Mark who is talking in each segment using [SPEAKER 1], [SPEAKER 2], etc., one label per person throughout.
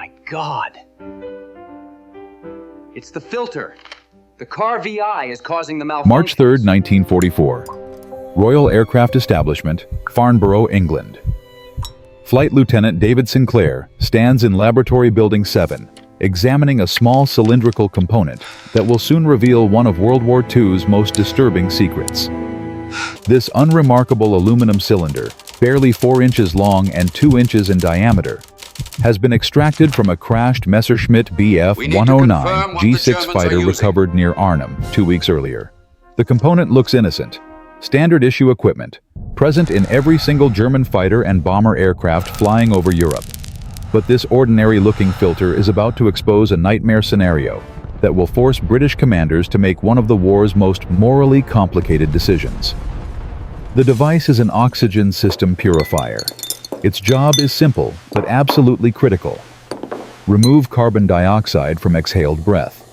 [SPEAKER 1] my God. It's the filter. The car VI is causing the malfunction.
[SPEAKER 2] March 3, 1944. Royal Aircraft Establishment, Farnborough, England. Flight Lieutenant David Sinclair stands in Laboratory Building 7, examining a small cylindrical component that will soon reveal one of World War II's most disturbing secrets. This unremarkable aluminum cylinder, barely 4 inches long and 2 inches in diameter, has been extracted from a crashed Messerschmitt Bf-109 G6 fighter recovered near Arnhem 2 weeks earlier. The component looks innocent. Standard issue equipment, present in every single German fighter and bomber aircraft flying over Europe. But this ordinary-looking filter is about to expose a nightmare scenario that will force British commanders to make one of the war's most morally complicated decisions. The device is an oxygen system purifier. Its job is simple, but absolutely critical. Remove carbon dioxide from exhaled breath.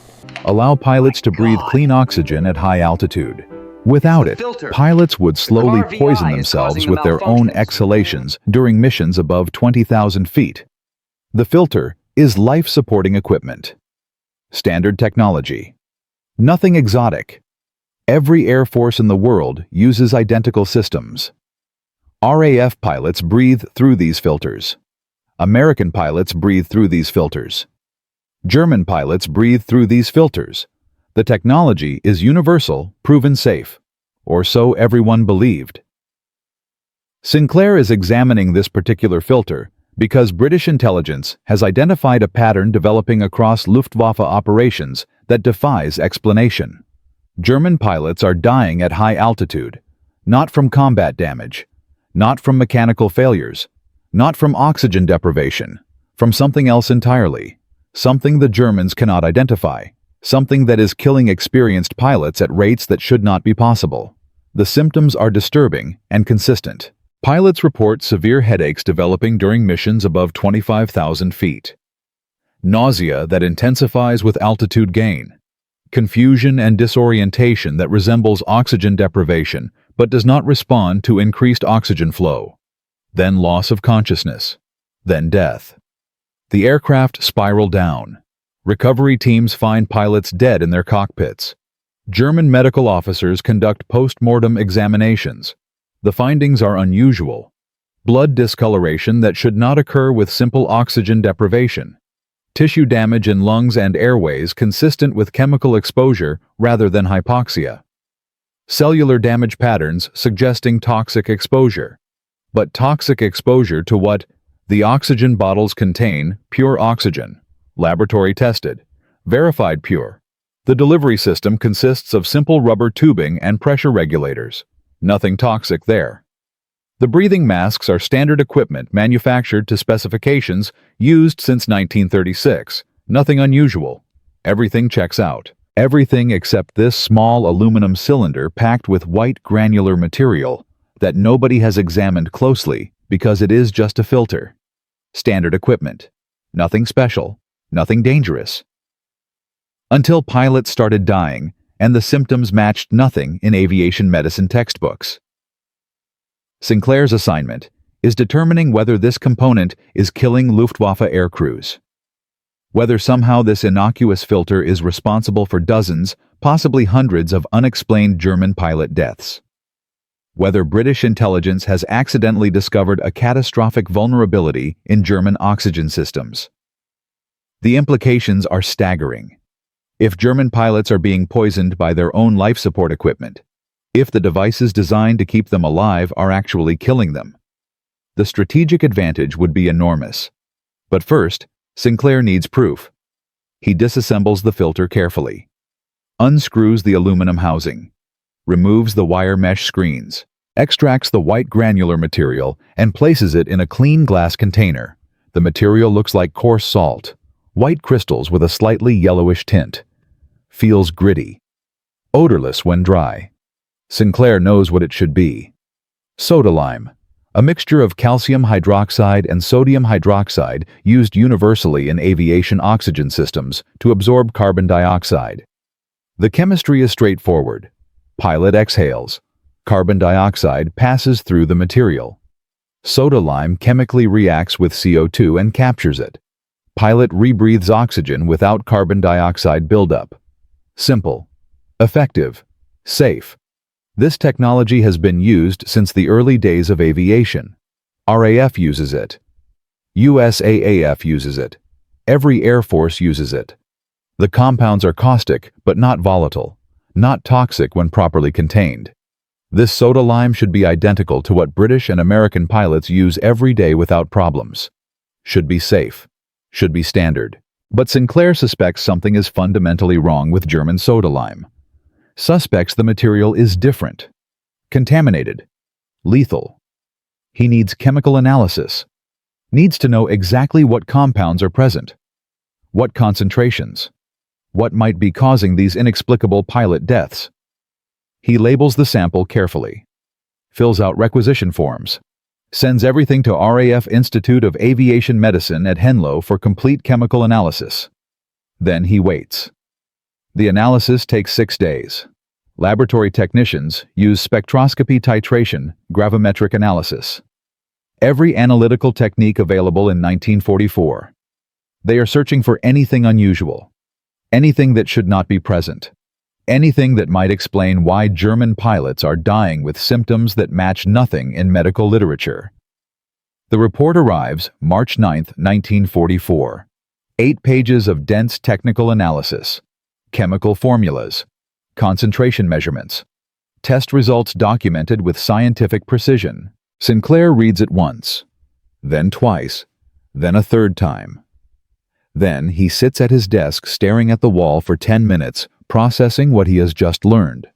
[SPEAKER 2] Allow pilots to breathe clean oxygen at high altitude. Without it, pilots would slowly poison themselves with their own exhalations during missions above 20,000 feet. The filter is life-supporting equipment. Standard technology. Nothing exotic. Every air force in the world uses identical systems. RAF pilots breathe through these filters. American pilots breathe through these filters. German pilots breathe through these filters. The technology is universal, proven safe, or so everyone believed. Sinclair is examining this particular filter because British intelligence has identified a pattern developing across Luftwaffe operations that defies explanation. German pilots are dying at high altitude, not from combat damage, not from mechanical failures, not from oxygen deprivation, from something else entirely, something the Germans cannot identify. Something that is killing experienced pilots at rates that should not be possible. The symptoms are disturbing and consistent. Pilots report severe headaches developing during missions above 25,000 feet. Nausea that intensifies with altitude gain. Confusion and disorientation that resembles oxygen deprivation but does not respond to increased oxygen flow. Then loss of consciousness. Then death. The aircraft spiral down. Recovery teams find pilots dead in their cockpits. German medical officers conduct post-mortem examinations. The findings are unusual. Blood discoloration that should not occur with simple oxygen deprivation. Tissue damage in lungs and airways consistent with chemical exposure rather than hypoxia. Cellular damage patterns suggesting toxic exposure. But toxic exposure to what? The oxygen bottles contain pure oxygen. Laboratory tested. Verified pure. The delivery system consists of simple rubber tubing and pressure regulators. Nothing toxic there. The breathing masks are standard equipment manufactured to specifications used since 1936. Nothing unusual. Everything checks out. Everything except this small aluminum cylinder packed with white granular material that nobody has examined closely because it is just a filter. Standard equipment. Nothing special. Nothing dangerous. Until pilots started dying, and the symptoms matched nothing in aviation medicine textbooks. Sinclair's assignment is determining whether this component is killing Luftwaffe aircrews. Whether somehow this innocuous filter is responsible for dozens, possibly hundreds of unexplained German pilot deaths. Whether British intelligence has accidentally discovered a catastrophic vulnerability in German oxygen systems. The implications are staggering. If German pilots are being poisoned by their own life support equipment, if the devices designed to keep them alive are actually killing them, the strategic advantage would be enormous. But first, Sinclair needs proof. He disassembles the filter carefully, unscrews the aluminum housing, removes the wire mesh screens, extracts the white granular material, and places it in a clean glass container. The material looks like coarse salt. White crystals with a slightly yellowish tint. Feels gritty. Odorless when dry. Sinclair knows what it should be. Soda lime, a mixture of calcium hydroxide and sodium hydroxide used universally in aviation oxygen systems to absorb carbon dioxide. The chemistry is straightforward. Pilot exhales. Carbon dioxide passes through the material. Soda lime chemically reacts with CO2 and captures it. Pilot rebreathes oxygen without carbon dioxide buildup. Simple. Effective. Safe. This technology has been used since the early days of aviation. RAF uses it. USAAF uses it. Every Air Force uses it. The compounds are caustic, but not volatile, not toxic when properly contained. This soda lime should be identical to what British and American pilots use every day without problems. Should be safe. Should be standard. But Sinclair suspects something is fundamentally wrong with German soda lime. Suspects the material is different. Contaminated. Lethal. He needs chemical analysis. Needs to know exactly what compounds are present. What concentrations. What might be causing these inexplicable pilot deaths. He labels the sample carefully. Fills out requisition forms. Sends everything to RAF Institute of Aviation Medicine at Henlow for complete chemical analysis. Then he waits. The analysis takes 6 days. Laboratory technicians use spectroscopy titration, gravimetric analysis. Every analytical technique available in 1944. They are searching for anything unusual. Anything that should not be present. Anything that might explain why German pilots are dying with symptoms that match nothing in medical literature. The report arrives March 9, 1944. 8 pages of dense technical analysis. Chemical formulas. Concentration measurements. Test results documented with scientific precision. Sinclair reads it once, then twice, then a third time. Then he sits at his desk staring at the wall for 10 minutes, processing what he has just learned.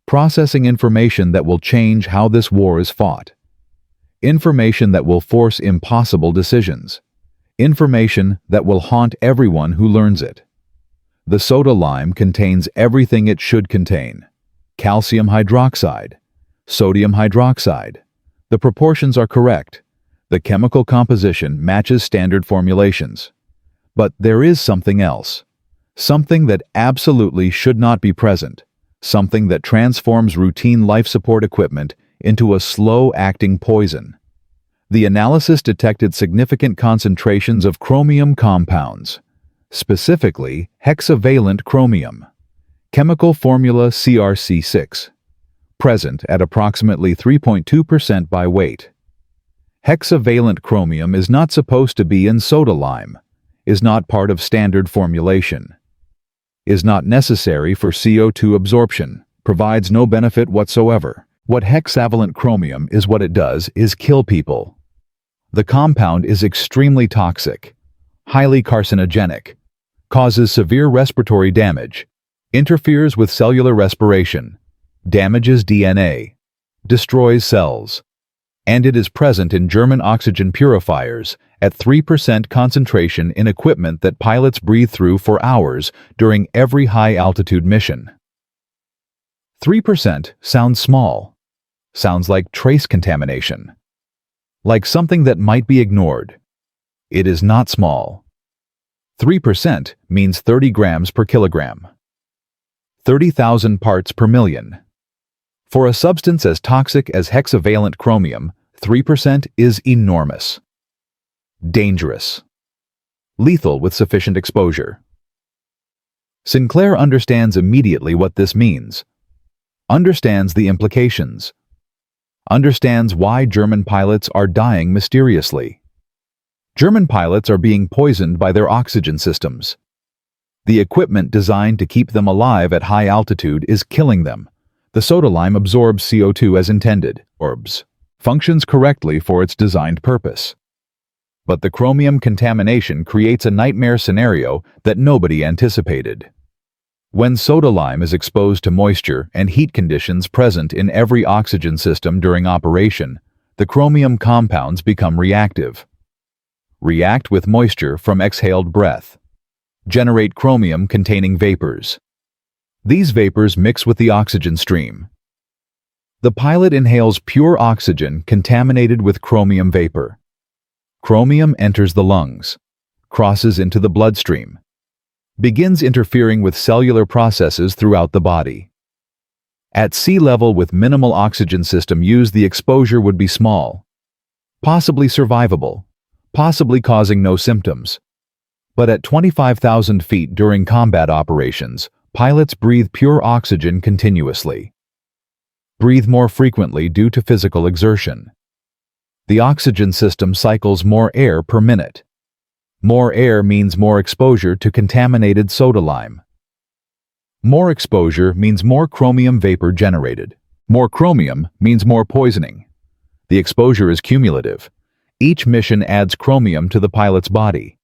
[SPEAKER 2] Processing information that will change how this war is fought. Information that will force impossible decisions. Information that will haunt everyone who learns it. The soda lime contains everything it should contain. Calcium hydroxide. Sodium hydroxide. The proportions are correct. The chemical composition matches standard formulations. But there is something else. Something that absolutely should not be present. Something that transforms routine life support equipment into a slow-acting poison. The analysis detected significant concentrations of chromium compounds, specifically hexavalent chromium, chemical formula CrC6, present at approximately 3.2% by weight. Hexavalent chromium is not supposed to be in soda lime, is not part of standard formulation, is not necessary for CO2 absorption, provides no benefit whatsoever. What hexavalent chromium is, what it does is kill people. The compound is extremely toxic, highly carcinogenic, causes severe respiratory damage, interferes with cellular respiration, damages DNA, destroys cells, and it is present in German oxygen purifiers at 3% concentration in equipment that pilots breathe through for hours during every high-altitude mission. 3% sounds small. Sounds like trace contamination. Like something that might be ignored. It is not small. 3% means 30 grams per kilogram. 30,000 parts per million. For a substance as toxic as hexavalent chromium, 3% is enormous. Dangerous. Lethal with sufficient exposure. Sinclair understands immediately what this means. Understands the implications. Understands why German pilots are dying mysteriously. German pilots are being poisoned by their oxygen systems. The equipment designed to keep them alive at high altitude is killing them. The soda lime absorbs CO2 as intended, functions correctly for its designed purpose. But the chromium contamination creates a nightmare scenario that nobody anticipated. When soda lime is exposed to moisture and heat conditions present in every oxygen system during operation, the chromium compounds become reactive. React with moisture from exhaled breath. Generate chromium-containing vapors. These vapors mix with the oxygen stream. The pilot inhales pure oxygen contaminated with chromium vapor. Chromium enters the lungs, crosses into the bloodstream, begins interfering with cellular processes throughout the body. At sea level with minimal oxygen system use, the exposure would be small, possibly survivable, possibly causing no symptoms. But at 25,000 feet during combat operations, pilots breathe pure oxygen continuously. Breathe more frequently due to physical exertion. The oxygen system cycles more air per minute. More air means more exposure to contaminated soda lime. More exposure means more chromium vapor generated. More chromium means more poisoning. The exposure is cumulative. Each mission adds chromium to the pilot's body.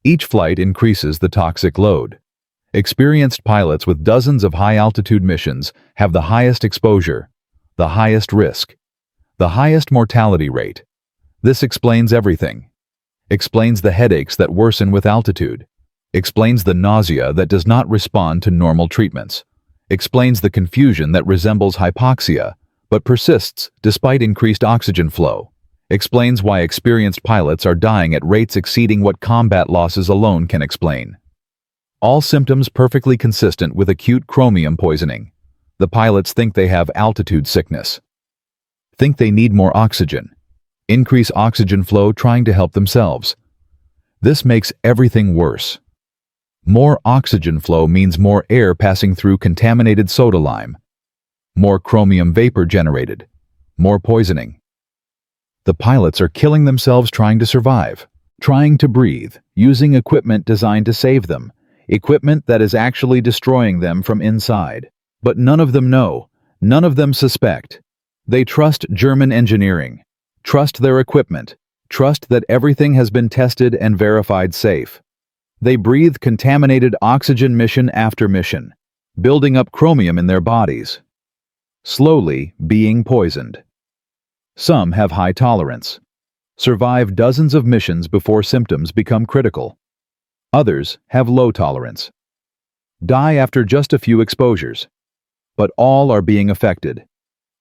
[SPEAKER 2] Each flight increases the toxic load. Experienced pilots with dozens of high-altitude missions have the highest exposure, the highest risk, the highest mortality rate. This explains everything. Explains the headaches that worsen with altitude. Explains the nausea that does not respond to normal treatments. Explains the confusion that resembles hypoxia, but persists despite increased oxygen flow. Explains why experienced pilots are dying at rates exceeding what combat losses alone can explain. All symptoms perfectly consistent with acute chromium poisoning. The pilots think they have altitude sickness. Think they need more oxygen. Increase oxygen flow trying to help themselves. This makes everything worse. More oxygen flow means more air passing through contaminated soda lime. More chromium vapor generated. More poisoning. The pilots are killing themselves trying to survive, trying to breathe, using equipment designed to save them, equipment that is actually destroying them from inside. But none of them know, none of them suspect. They trust German engineering. Trust their equipment. Trust that everything has been tested and verified safe. They breathe contaminated oxygen mission after mission, building up chromium in their bodies. Slowly being poisoned. Some have high tolerance. Survive dozens of missions before symptoms become critical. Others have low tolerance. Die after just a few exposures. But all are being affected.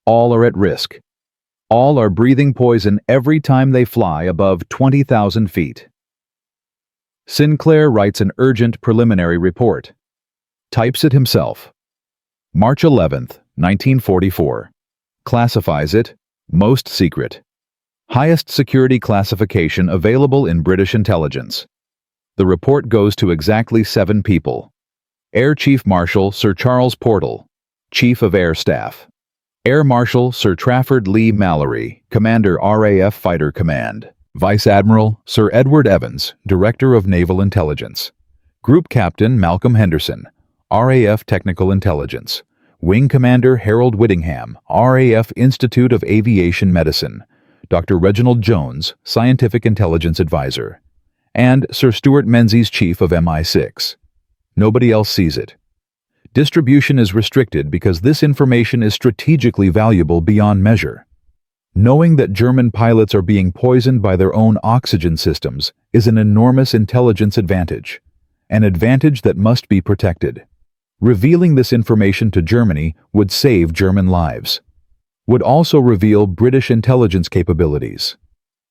[SPEAKER 2] All are at risk. All are breathing poison every time they fly above 20,000 feet. Sinclair writes an urgent preliminary report. Types it himself. March 11th, 1944. Classifies it, most secret. Highest security classification available in British intelligence. The report goes to exactly 7 people. Air Chief Marshal Sir Charles Portal, Chief of Air Staff. Air Marshal Sir Trafford Lee Mallory, Commander RAF Fighter Command. Vice Admiral Sir Edward Evans, Director of Naval Intelligence. Group Captain Malcolm Henderson, RAF Technical Intelligence. Wing Commander Harold Whittingham, RAF Institute of Aviation Medicine. Dr. Reginald Jones, Scientific Intelligence Advisor. And Sir Stuart Menzies, Chief of MI6. Nobody else sees it. Distribution is restricted because this information is strategically valuable beyond measure. Knowing that German pilots are being poisoned by their own oxygen systems is an enormous intelligence advantage, an advantage that must be protected. Revealing this information to Germany would save German lives. Would also reveal British intelligence capabilities.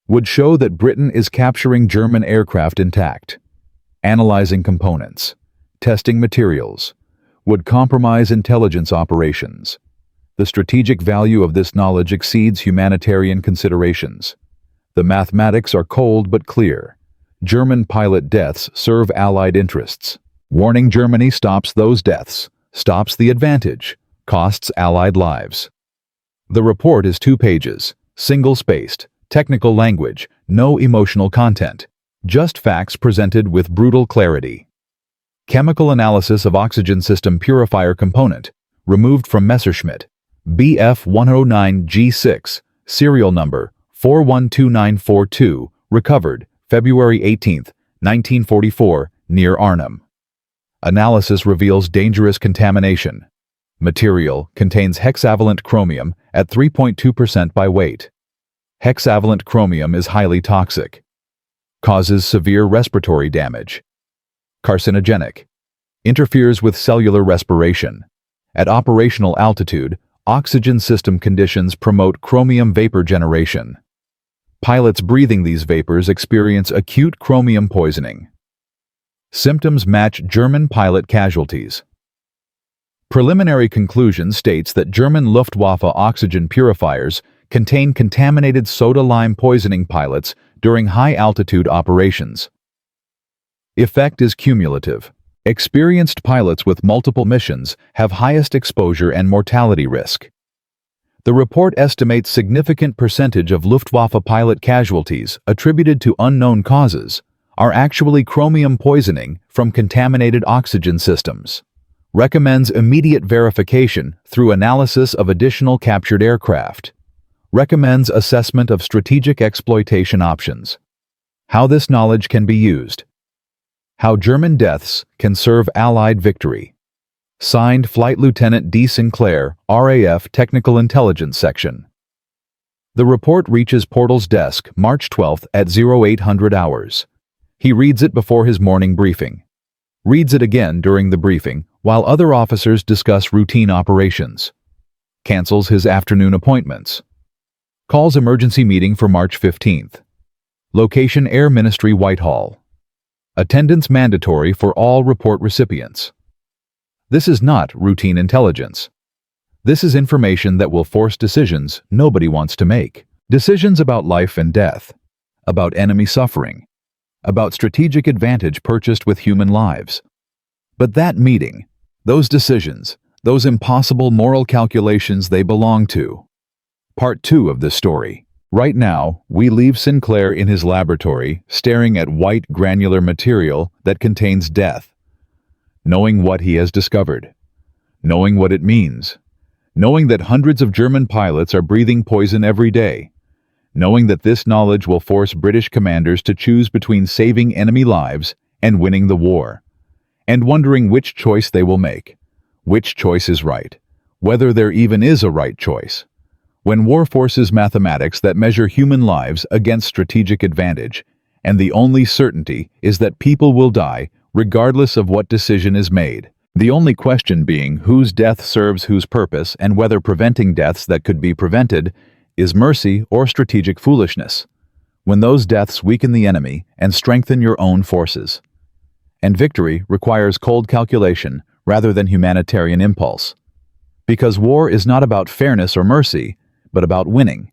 [SPEAKER 2] Would show that Britain is capturing German aircraft intact, analyzing components, testing materials. Would compromise intelligence operations. The strategic value of this knowledge exceeds humanitarian considerations. The mathematics are cold but clear. German pilot deaths serve Allied interests. Warning Germany stops those deaths, stops the advantage, costs Allied lives. The report is 2 pages, single-spaced, technical language, no emotional content, just facts presented with brutal clarity. Chemical analysis of oxygen system purifier component, removed from Messerschmitt, BF-109G6, serial number 412942, recovered February 18, 1944, near Arnhem. Analysis reveals dangerous contamination. Material contains hexavalent chromium at 3.2% by weight. Hexavalent chromium is highly toxic. Causes severe respiratory damage. Carcinogenic. Interferes with cellular respiration. At operational altitude, oxygen system conditions promote chromium vapor generation. Pilots breathing these vapors experience acute chromium poisoning. Symptoms match German pilot casualties. Preliminary conclusion states that German Luftwaffe oxygen purifiers contain contaminated soda lime poisoning pilots during high-altitude operations. Effect is cumulative. Experienced pilots with multiple missions have highest exposure and mortality risk. The report estimates significant percentage of Luftwaffe pilot casualties attributed to unknown causes are actually chromium poisoning from contaminated oxygen systems. Recommends immediate verification through analysis of additional captured aircraft. Recommends assessment of strategic exploitation options. How this knowledge can be used. How German deaths can serve Allied victory. Signed Flight Lieutenant D. Sinclair, RAF Technical Intelligence Section. The report reaches Portal's desk March 12th at 0800 hours. He reads it before his morning briefing. Reads it again during the briefing while other officers discuss routine operations. Cancels his afternoon appointments. Calls emergency meeting for March 15th. Location Air Ministry, Whitehall. Attendance mandatory for all report recipients. This is not routine intelligence. This is information that will force decisions nobody wants to make. Decisions about life and death, about enemy suffering, about strategic advantage purchased with human lives. But that meeting, those decisions, those impossible moral calculations, they belong to. Part 2 of this story. Right now, we leave Sinclair in his laboratory, staring at white granular material that contains death. Knowing what he has discovered. Knowing what it means. Knowing that hundreds of German pilots are breathing poison every day. Knowing that this knowledge will force British commanders to choose between saving enemy lives and winning the war. And wondering which choice they will make. Which choice is right. Whether there even is a right choice. When war forces mathematics that measure human lives against strategic advantage, and the only certainty is that people will die regardless of what decision is made. The only question being whose death serves whose purpose and whether preventing deaths that could be prevented is mercy or strategic foolishness. When those deaths weaken the enemy and strengthen your own forces. And victory requires cold calculation rather than humanitarian impulse. Because war is not about fairness or mercy, but about winning.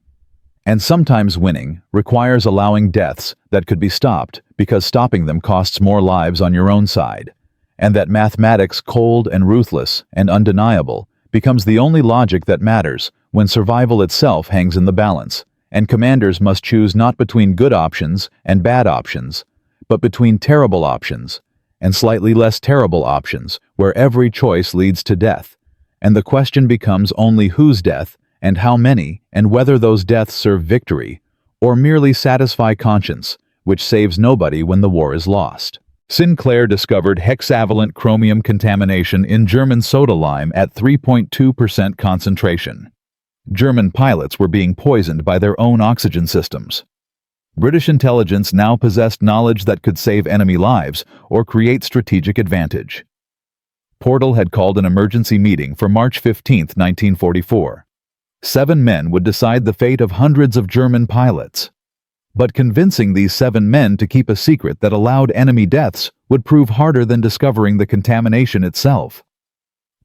[SPEAKER 2] And sometimes winning requires allowing deaths that could be stopped because stopping them costs more lives on your own side. And that mathematics, cold and ruthless and undeniable, becomes the only logic that matters when survival itself hangs in the balance, and commanders must choose not between good options and bad options, but between terrible options and slightly less terrible options where every choice leads to death. And the question becomes only whose death and how many, and whether those deaths serve victory, or merely satisfy conscience, which saves nobody when the war is lost. Sinclair discovered hexavalent chromium contamination in German soda lime at 3.2% concentration. German pilots were being poisoned by their own oxygen systems. British intelligence now possessed knowledge that could save enemy lives or create strategic advantage. Portal had called an emergency meeting for March 15, 1944. 7 men would decide the fate of hundreds of German pilots. But convincing these 7 men to keep a secret that allowed enemy deaths would prove harder than discovering the contamination itself.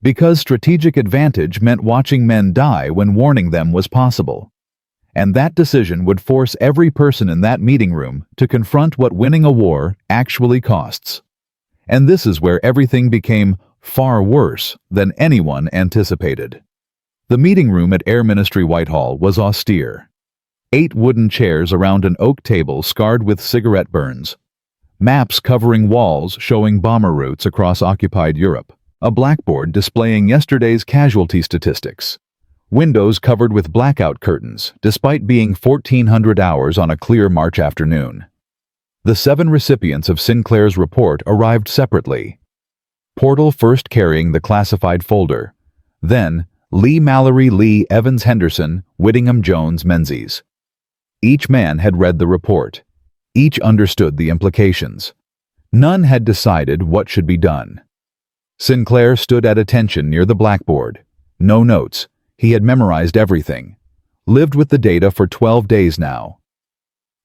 [SPEAKER 2] Because strategic advantage meant watching men die when warning them was possible. And that decision would force every person in that meeting room to confront what winning a war actually costs. And this is where everything became far worse than anyone anticipated. The meeting room at Air Ministry Whitehall was austere. 8 wooden chairs around an oak table scarred with cigarette burns. Maps covering walls showing bomber routes across occupied Europe. A blackboard displaying yesterday's casualty statistics. Windows covered with blackout curtains, despite being 1400 hours on a clear March afternoon. The 7 recipients of Sinclair's report arrived separately. Portal first carrying the classified folder. Then, Lee Mallory, Lee Evans Henderson, Whittingham Jones Menzies. Each man had read the report. Each understood the implications. None had decided what should be done. Sinclair stood at attention near the blackboard. No notes. He had memorized everything. Lived with the data for 12 days now.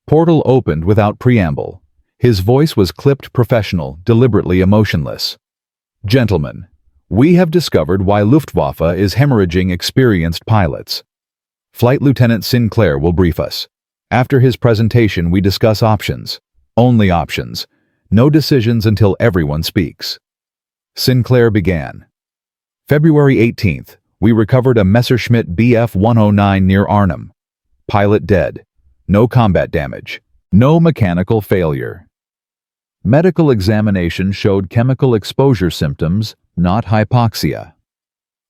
[SPEAKER 2] Portal opened without preamble. His voice was clipped professional, deliberately emotionless. Gentlemen, we have discovered why Luftwaffe is hemorrhaging experienced pilots. Flight Lieutenant Sinclair will brief us. After his presentation, we discuss options. Only options. No decisions until everyone speaks. Sinclair began. February 18th, we recovered a Messerschmitt Bf 109 near Arnhem. Pilot dead. No combat damage. No mechanical failure. Medical examination showed chemical exposure symptoms, not hypoxia.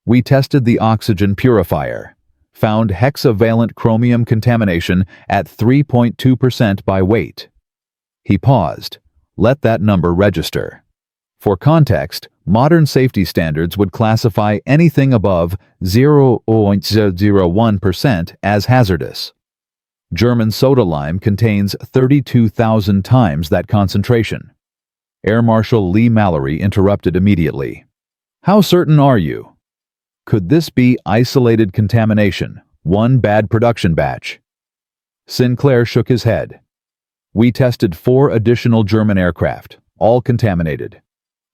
[SPEAKER 2] We tested the oxygen purifier. Found hexavalent chromium contamination at 3.2% by weight. He paused. Let that number register. For context, modern safety standards would classify anything above 0.001% as hazardous. German soda lime contains 32,000 times that concentration. Air Marshal Lee Mallory interrupted immediately. How certain are you? Could this be isolated contamination, one bad production batch? Sinclair shook his head. We tested 4 additional German aircraft, all contaminated.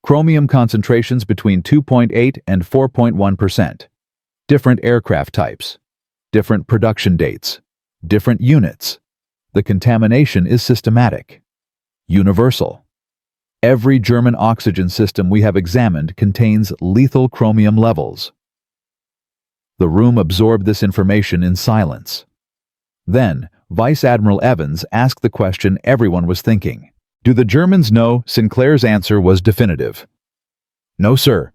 [SPEAKER 2] Chromium concentrations between 2.8 and 4.1%. Different aircraft types. Different production dates. Different units. The contamination is systematic. Universal. Every German oxygen system we have examined contains lethal chromium levels. The room absorbed this information in silence. Then, Vice Admiral Evans asked the question everyone was thinking. Do the Germans know? Sinclair's answer was definitive. No, sir.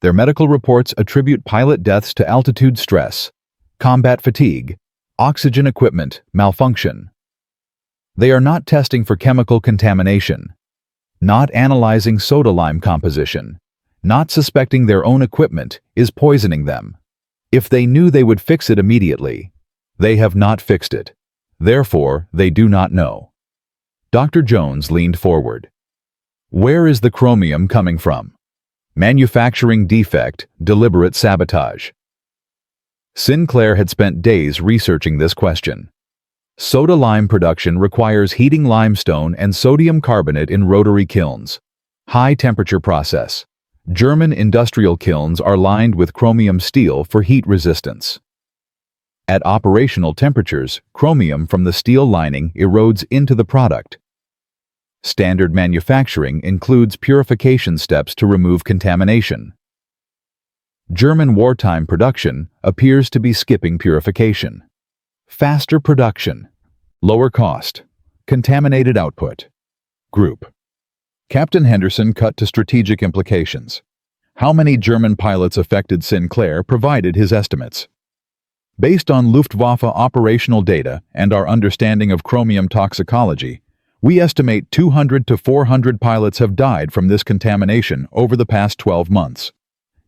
[SPEAKER 2] Their medical reports attribute pilot deaths to altitude stress, combat fatigue, oxygen equipment malfunction. They are not testing for chemical contamination, not analyzing soda lime composition, not suspecting their own equipment is poisoning them. If they knew, they would fix it immediately. They have not fixed it. Therefore, they do not know. Dr. Jones leaned forward. Where is the chromium coming from? Manufacturing defect, deliberate sabotage. Sinclair had spent days researching this question. Soda lime production requires heating limestone and sodium carbonate in rotary kilns. High temperature process. German industrial kilns are lined with chromium steel for heat resistance. At operational temperatures, chromium from the steel lining erodes into the product. Standard manufacturing includes purification steps to remove contamination. German wartime production appears to be skipping purification. Faster production. Lower cost. Contaminated output. Group. Captain Henderson cut to strategic implications. How many German pilots affected? Sinclair provided his estimates. Based on Luftwaffe operational data and our understanding of chromium toxicology, we estimate 200 to 400 pilots have died from this contamination over the past 12 months.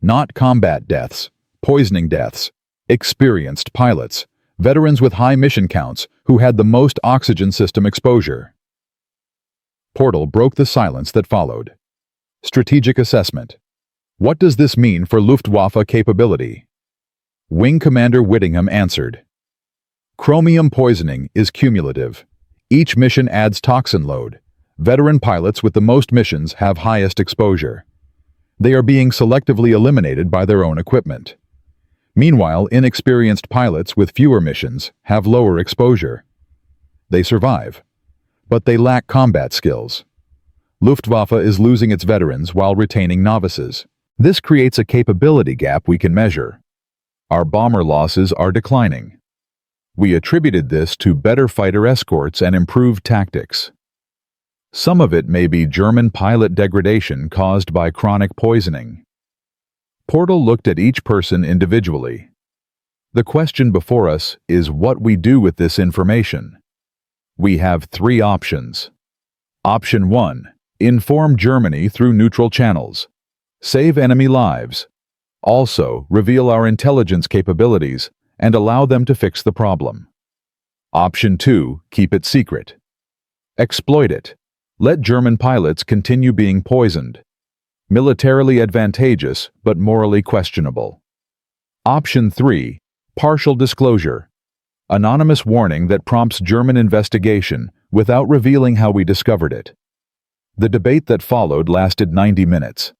[SPEAKER 2] Not combat deaths, poisoning deaths. Experienced pilots, veterans with high mission counts who had the most oxygen system exposure. Portal broke the silence that followed. Strategic assessment. What does this mean for Luftwaffe capability? Wing Commander Whittingham answered. Chromium poisoning is cumulative. Each mission adds toxin load. Veteran pilots with the most missions have highest exposure. They are being selectively eliminated by their own equipment. Meanwhile, inexperienced pilots with fewer missions have lower exposure. They survive, but they lack combat skills. Luftwaffe is losing its veterans while retaining novices. This creates a capability gap we can measure. Our bomber losses are declining. We attributed this to better fighter escorts and improved tactics. Some of it may be German pilot degradation caused by chronic poisoning. Portal looked at each person individually. The question before us is what we do with this information. We have 3 options. Option 1. Inform Germany through neutral channels. Save enemy lives. Also, reveal our intelligence capabilities and allow them to fix the problem. Option 2. Keep it secret. Exploit it. Let German pilots continue being poisoned. Militarily advantageous, but morally questionable. Option 3. Partial disclosure. Anonymous warning that prompts German investigation without revealing how we discovered it. The debate that followed lasted 90 minutes.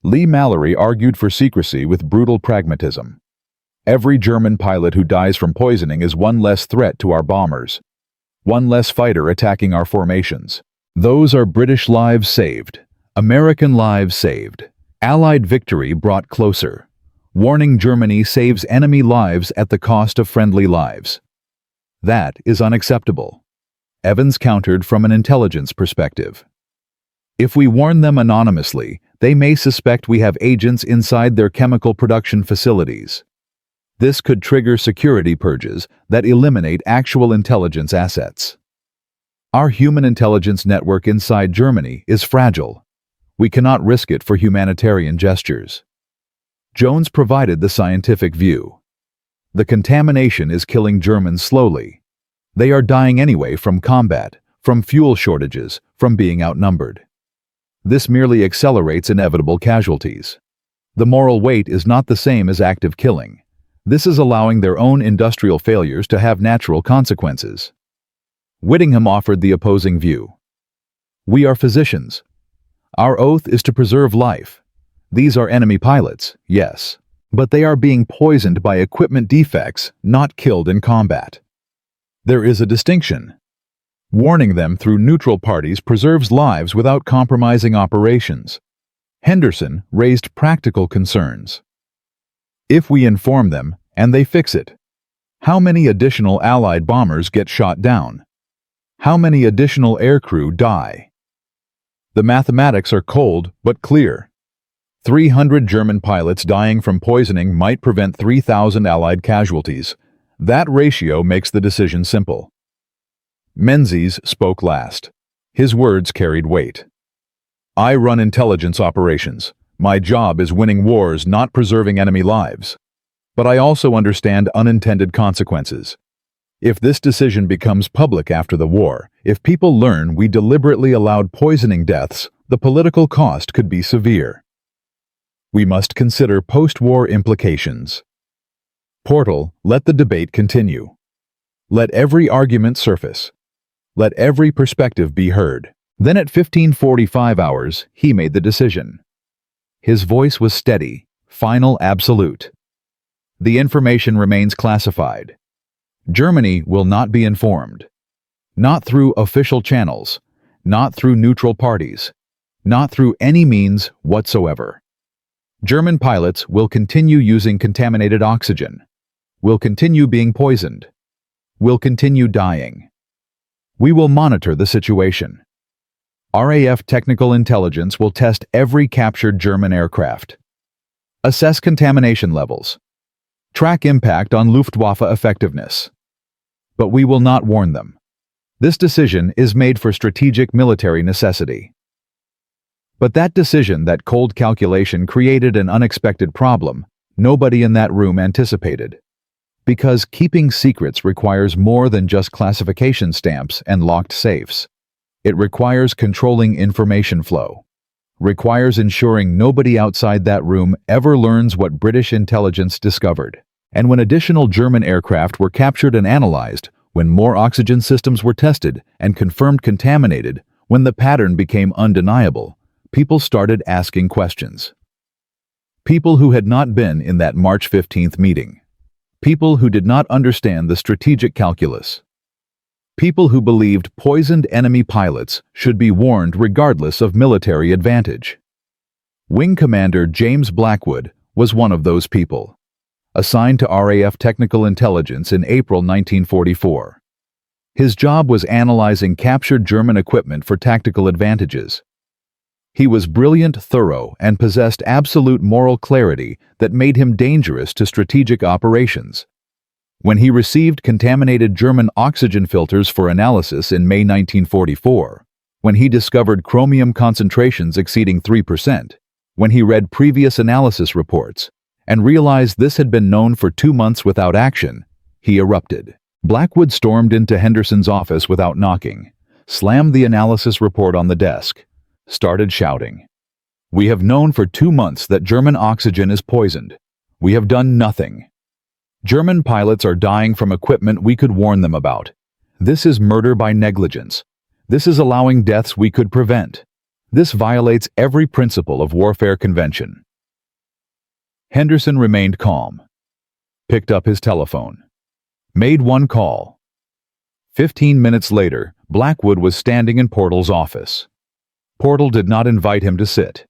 [SPEAKER 2] Lee Mallory argued for secrecy with brutal pragmatism. Every German pilot who dies from poisoning is one less threat to our bombers. One less fighter attacking our formations. Those are British lives saved, American lives saved. Allied victory brought closer. Warning Germany saves enemy lives at the cost of friendly lives. That is unacceptable. Evans countered from an intelligence perspective. If we warn them anonymously, they may suspect we have agents inside their chemical production facilities. This could trigger security purges that eliminate actual intelligence assets. Our human intelligence network inside Germany is fragile. We cannot risk it for humanitarian gestures. Jones provided the scientific view. The contamination is killing Germans slowly. They are dying anyway from combat, from fuel shortages, from being outnumbered. This merely accelerates inevitable casualties. The moral weight is not the same as active killing. This is allowing their own industrial failures to have natural consequences. Whittingham offered the opposing view. We are physicians. Our oath is to preserve life. These are enemy pilots, yes, but they are being poisoned by equipment defects, not killed in combat. There is a distinction. Warning them through neutral parties preserves lives without compromising operations. Henderson raised practical concerns. If we inform them, and they fix it, how many additional Allied bombers get shot down? How many additional aircrew die? The mathematics are cold but clear. 300 German pilots dying from poisoning might prevent 3,000 Allied casualties. That ratio makes the decision simple. Menzies spoke last. His words carried weight. I run intelligence operations. My job is winning wars, not preserving enemy lives. But I also understand unintended consequences. If this decision becomes public after the war, if people learn we deliberately allowed poisoning deaths, the political cost could be severe. We must consider post-war implications. Portal, let the debate continue. Let every argument surface. Let every perspective be heard. Then at 15:45 hours, he made the decision. His voice was steady, final, absolute. The information remains classified. Germany will not be informed. Not through official channels, not through neutral parties, not through any means whatsoever. German pilots will continue using contaminated oxygen, will continue being poisoned, will continue dying. We will monitor the situation. RAF technical intelligence will test every captured German aircraft. Assess contamination levels. Track impact on Luftwaffe effectiveness. But we will not warn them. This decision is made for strategic military necessity. But that decision, that cold calculation, created an unexpected problem nobody in that room anticipated. Because keeping secrets requires more than just classification stamps and locked safes. It requires controlling information flow. Requires ensuring nobody outside that room ever learns what British intelligence discovered. And when additional German aircraft were captured and analyzed, when more oxygen systems were tested and confirmed contaminated, when the pattern became undeniable, people started asking questions. People who had not been in that March 15th meeting. People who did not understand the strategic calculus. People who believed poisoned enemy pilots should be warned regardless of military advantage. Wing Commander James Blackwood was one of those people. Assigned to RAF Technical Intelligence in April 1944. His job was analyzing captured German equipment for tactical advantages. He was brilliant, thorough, and possessed absolute moral clarity that made him dangerous to strategic operations. When he received contaminated German oxygen filters for analysis in May 1944, when he discovered chromium concentrations exceeding 3%, when he read previous analysis reports, and realized this had been known for 2 months without action, he erupted. Blackwood stormed into Henderson's office without knocking, slammed the analysis report on the desk, started shouting. We have known for 2 months that German oxygen is poisoned. We have done nothing. German pilots are dying from equipment we could warn them about. This is murder by negligence. This is allowing deaths we could prevent. This violates every principle of warfare convention. Henderson remained calm. Picked up his telephone. Made one call. 15 minutes later, Blackwood was standing in Portal's office. Portal did not invite him to sit.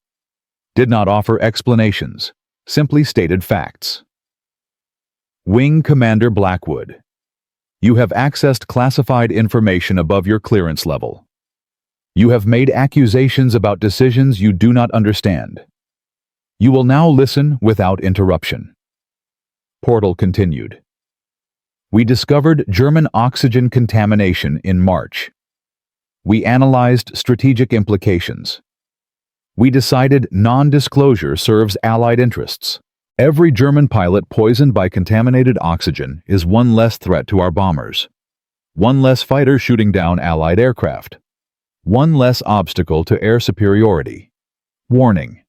[SPEAKER 2] Did not offer explanations, simply stated facts. Wing Commander Blackwood, you have accessed classified information above your clearance level. You have made accusations about decisions you do not understand. You will now listen without interruption. Portal continued. We discovered German oxygen contamination in March. We analyzed strategic implications. We decided non-disclosure serves Allied interests. Every German pilot poisoned by contaminated oxygen is one less threat to our bombers. One less fighter shooting down Allied aircraft. One less obstacle to air superiority. Warning.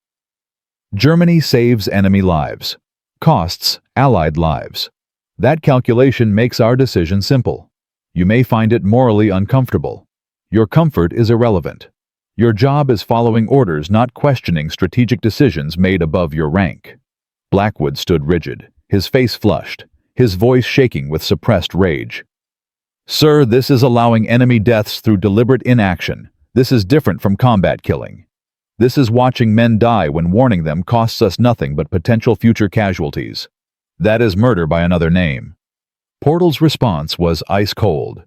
[SPEAKER 2] Germany saves enemy lives. Costs Allied lives. That calculation makes our decision simple. You may find it morally uncomfortable. Your comfort is irrelevant. Your job is following orders, not questioning strategic decisions made above your rank. Blackwood stood rigid, his face flushed, his voice shaking with suppressed rage. Sir, this is allowing enemy deaths through deliberate inaction. This is different from combat killing. This is watching men die when warning them costs us nothing but potential future casualties. That is murder by another name. Portal's response was ice cold.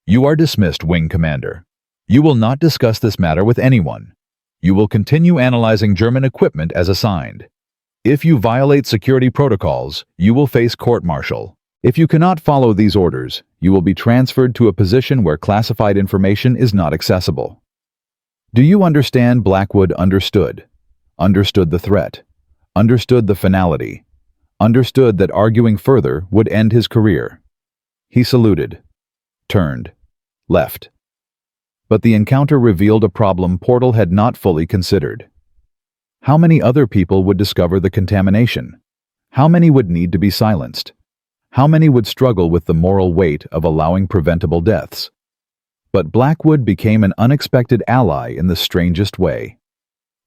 [SPEAKER 2] You are dismissed, Wing Commander. You will not discuss this matter with anyone. You will continue analyzing German equipment as assigned. If you violate security protocols, you will face court-martial. If you cannot follow these orders, you will be transferred to a position where classified information is not accessible. Do you understand? Blackwood understood. Understood the threat. Understood the finality. Understood that arguing further would end his career. He saluted. Turned. Left. But the encounter revealed a problem Portal had not fully considered. How many other people would discover the contamination? How many would need to be silenced? How many would struggle with the moral weight of allowing preventable deaths? But Blackwood became an unexpected ally in the strangest way.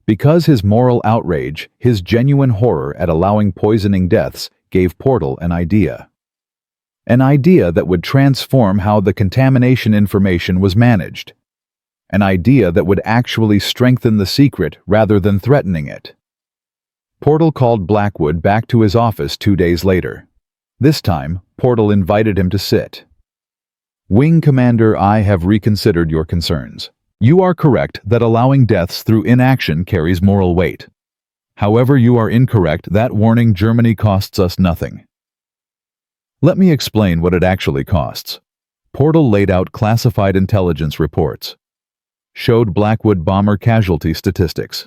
[SPEAKER 2] Because his moral outrage, his genuine horror at allowing poisoning deaths, gave Portal an idea. An idea that would transform how the contamination information was managed. An idea that would actually strengthen the secret rather than threatening it. Portal called Blackwood back to his office 2 days later. This time, Portal invited him to sit. Wing Commander, I have reconsidered your concerns. You are correct that allowing deaths through inaction carries moral weight. However, you are incorrect that warning Germany costs us nothing. Let me explain what it actually costs. Portal laid out classified intelligence reports. Showed Blackwood bomber casualty statistics.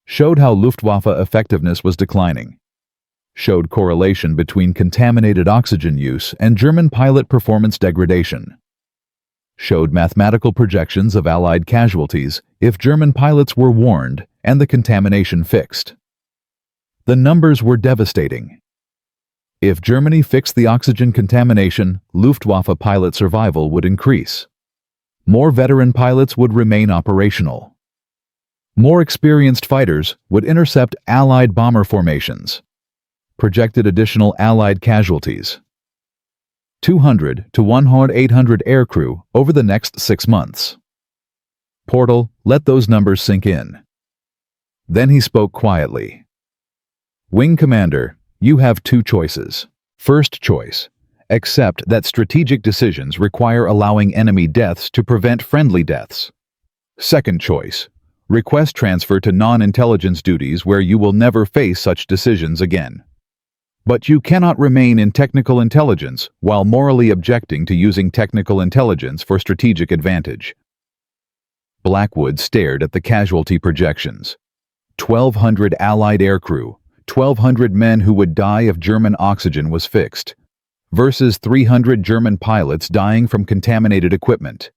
[SPEAKER 2] Showed how Luftwaffe effectiveness was declining. Showed correlation between contaminated oxygen use and German pilot performance degradation. Showed mathematical projections of Allied casualties if German pilots were warned and the contamination fixed. The numbers were devastating. If Germany fixed the oxygen contamination, Luftwaffe pilot survival would increase. More veteran pilots would remain operational. More experienced fighters would intercept Allied bomber formations. Projected additional Allied casualties. 200 to 800 aircrew over the next 6 months. Portal, let those numbers sink in. Then he spoke quietly. Wing Commander, you have 2 choices. First choice, accept that strategic decisions require allowing enemy deaths to prevent friendly deaths. Second choice, request transfer to non-intelligence duties where you will never face such decisions again. But you cannot remain in technical intelligence while morally objecting to using technical intelligence for strategic advantage. Blackwood stared at the casualty projections. 1,200 Allied aircrew, 1,200 men who would die if German oxygen was fixed, versus 300 German pilots dying from contaminated equipment.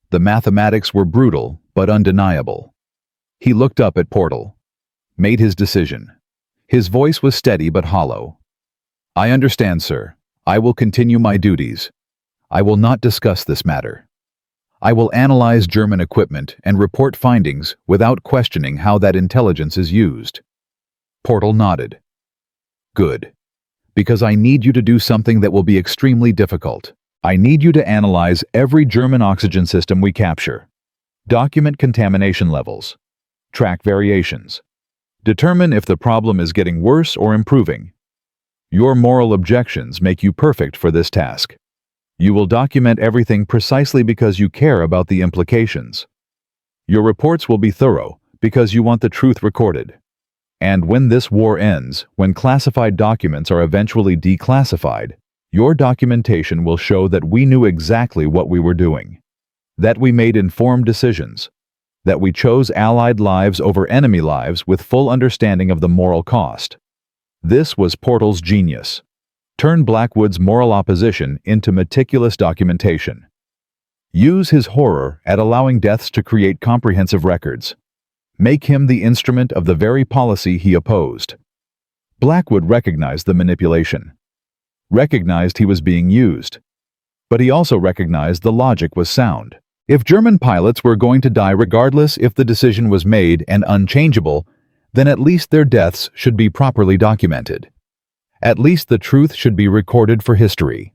[SPEAKER 2] The mathematics were brutal but undeniable. He looked up at Portal. Made his decision. His voice was steady but hollow. I understand, sir. I will continue my duties. I will not discuss this matter. I will analyze German equipment and report findings without questioning how that intelligence is used. Portal nodded. Good. Because I need you to do something that will be extremely difficult. I need you to analyze every German oxygen system we capture. Document contamination levels. Track variations. Determine if the problem is getting worse or improving. Your moral objections make you perfect for this task. You will document everything precisely because you care about the implications. Your reports will be thorough because you want the truth recorded. And when this war ends, when classified documents are eventually declassified, your documentation will show that we knew exactly what we were doing, that we made informed decisions, that we chose Allied lives over enemy lives with full understanding of the moral cost. This was Portal's genius. Turn Blackwood's moral opposition into meticulous documentation. Use his horror at allowing deaths to create comprehensive records. Make him the instrument of the very policy he opposed. Blackwood recognized the manipulation, recognized he was being used, but he also recognized the logic was sound. If German pilots were going to die regardless if the decision was made and unchangeable, then at least their deaths should be properly documented. At least the truth should be recorded for history.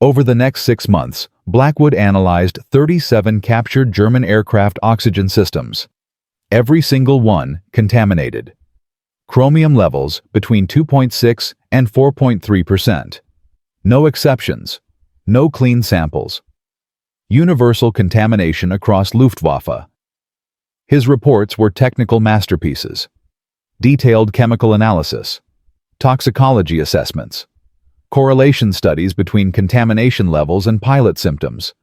[SPEAKER 2] Over the next 6 months, Blackwood analyzed 37 captured German aircraft oxygen systems. Every single one contaminated. Chromium levels between 2.6 and 4.3%. No exceptions. No clean samples. Universal contamination across Luftwaffe. His reports were technical masterpieces. Detailed chemical analysis. Toxicology assessments. Correlation studies between contamination levels and pilot symptoms.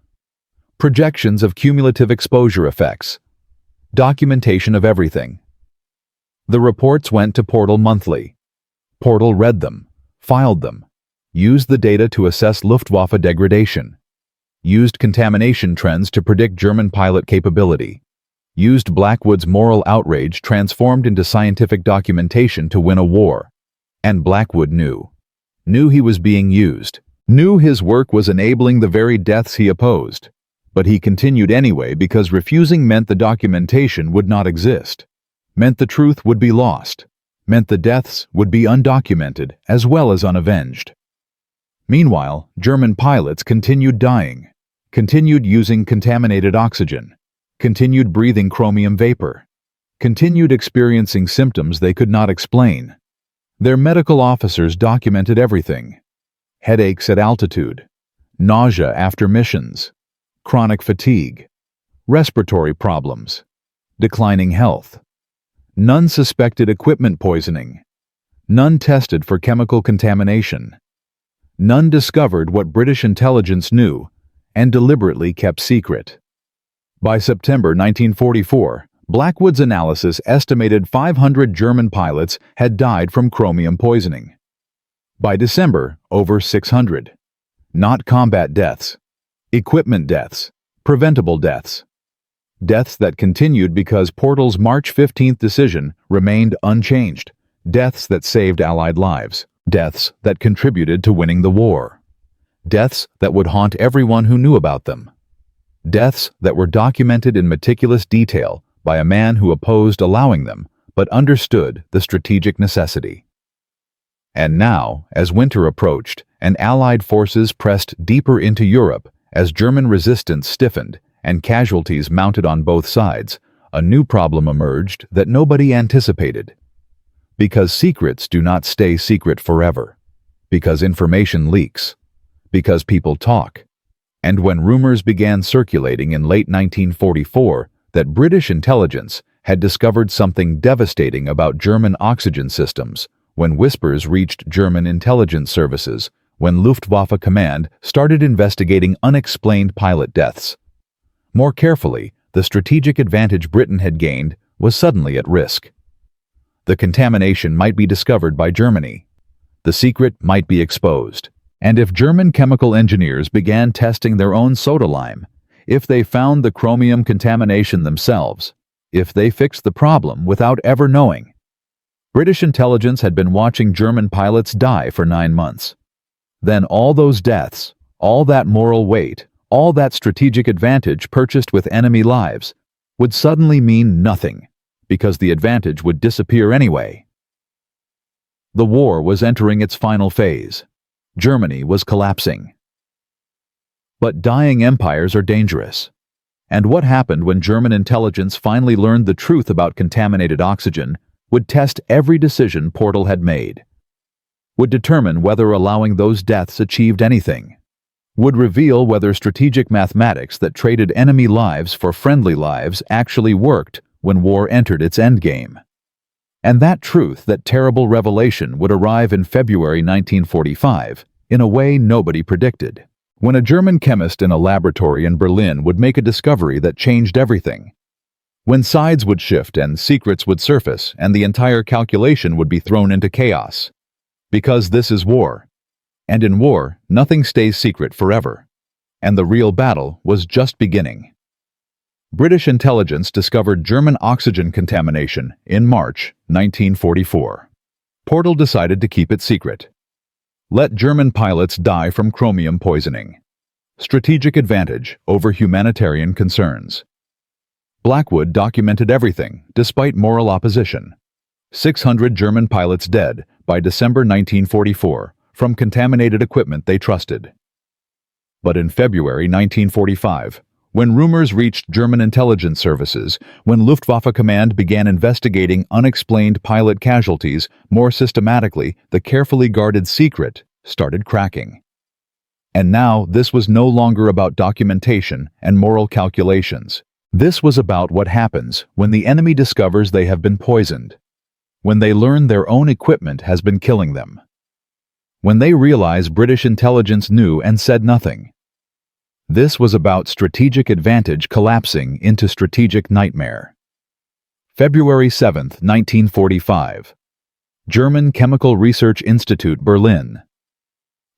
[SPEAKER 2] Projections of cumulative exposure effects. Documentation of everything. The reports went to Portal monthly. Portal read them, filed them, used the data to assess Luftwaffe degradation, used contamination trends to predict German pilot capability, used Blackwood's moral outrage transformed into scientific documentation to win a war. And Blackwood knew he was being used, knew his work was enabling the very deaths he opposed. But he continued anyway because refusing meant the documentation would not exist, meant the truth would be lost, meant the deaths would be undocumented as well as unavenged. Meanwhile, German pilots continued dying, continued using contaminated oxygen, continued breathing chromium vapor, continued experiencing symptoms they could not explain. Their medical officers documented everything: headaches at altitude, nausea after missions, chronic fatigue, respiratory problems, declining health. None suspected equipment poisoning. None tested for chemical contamination. None discovered what British intelligence knew and deliberately kept secret. By September 1944, Blackwood's analysis estimated 500 German pilots had died from chromium poisoning. By December, over 600. Not combat deaths. Equipment deaths, preventable deaths. Deaths that continued because Portal's March 15th decision remained unchanged. Deaths that saved Allied lives. Deaths that contributed to winning the war. Deaths that would haunt everyone who knew about them. Deaths that were documented in meticulous detail by a man who opposed allowing them, but understood the strategic necessity. And now, as winter approached and Allied forces pressed deeper into Europe, as German resistance stiffened and casualties mounted on both sides, a new problem emerged that nobody anticipated. Because secrets do not stay secret forever. Because information leaks. Because people talk. And when rumors began circulating in late 1944 that British intelligence had discovered something devastating about German oxygen systems, when whispers reached German intelligence services, when Luftwaffe Command started investigating unexplained pilot deaths. More carefully, the strategic advantage Britain had gained was suddenly at risk. The contamination might be discovered by Germany. The secret might be exposed. And if German chemical engineers began testing their own soda lime, if they found the chromium contamination themselves, if they fixed the problem without ever knowing. British intelligence had been watching German pilots die for 9 months. Then all those deaths, all that moral weight, all that strategic advantage purchased with enemy lives, would suddenly mean nothing, because the advantage would disappear anyway. The war was entering its final phase. Germany was collapsing. But dying empires are dangerous. And what happened when German intelligence finally learned the truth about contaminated oxygen would test every decision Portal had made, would determine whether allowing those deaths achieved anything, would reveal whether strategic mathematics that traded enemy lives for friendly lives actually worked when war entered its endgame. And that truth, that terrible revelation, would arrive in February 1945 in a way nobody predicted, when a German chemist in a laboratory in Berlin would make a discovery that changed everything. When sides would shift and secrets would surface and the entire calculation would be thrown into chaos. Because this is war. And in war, nothing stays secret forever. And the real battle was just beginning. British intelligence discovered German oxygen contamination in March 1944. Portal decided to keep it secret. Let German pilots die from chromium poisoning. Strategic advantage over humanitarian concerns. Blackwood documented everything, despite moral opposition. 600 German pilots dead by December 1944 from contaminated equipment they trusted. But in February 1945, when rumors reached German intelligence services, when Luftwaffe Command began investigating unexplained pilot casualties more systematically, the carefully guarded secret started cracking. And now this was no longer about documentation and moral calculations. This was about what happens when the enemy discovers they have been poisoned, when they learn their own equipment has been killing them, when they realize British intelligence knew and said nothing. This was about strategic advantage collapsing into strategic nightmare. February 7, 1945. German Chemical Research Institute, Berlin.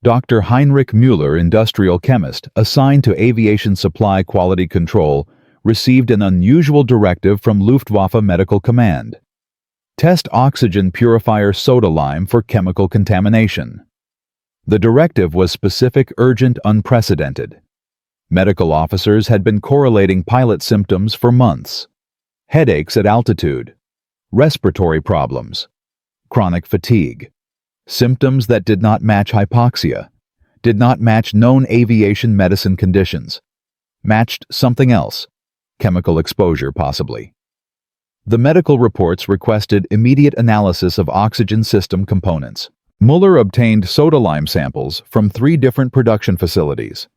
[SPEAKER 2] Dr. Heinrich Müller, industrial chemist assigned to aviation supply quality control, received an unusual directive from Luftwaffe Medical Command. Test oxygen purifier soda lime for chemical contamination. The directive was specific, urgent, unprecedented. Medical officers had been correlating pilot symptoms for months. Headaches at altitude, respiratory problems, chronic fatigue. Symptoms that did not match hypoxia, did not match known aviation medicine conditions, matched something else, chemical exposure possibly. The medical reports requested immediate analysis of oxygen system components. Muller obtained soda lime samples from 3 different production facilities: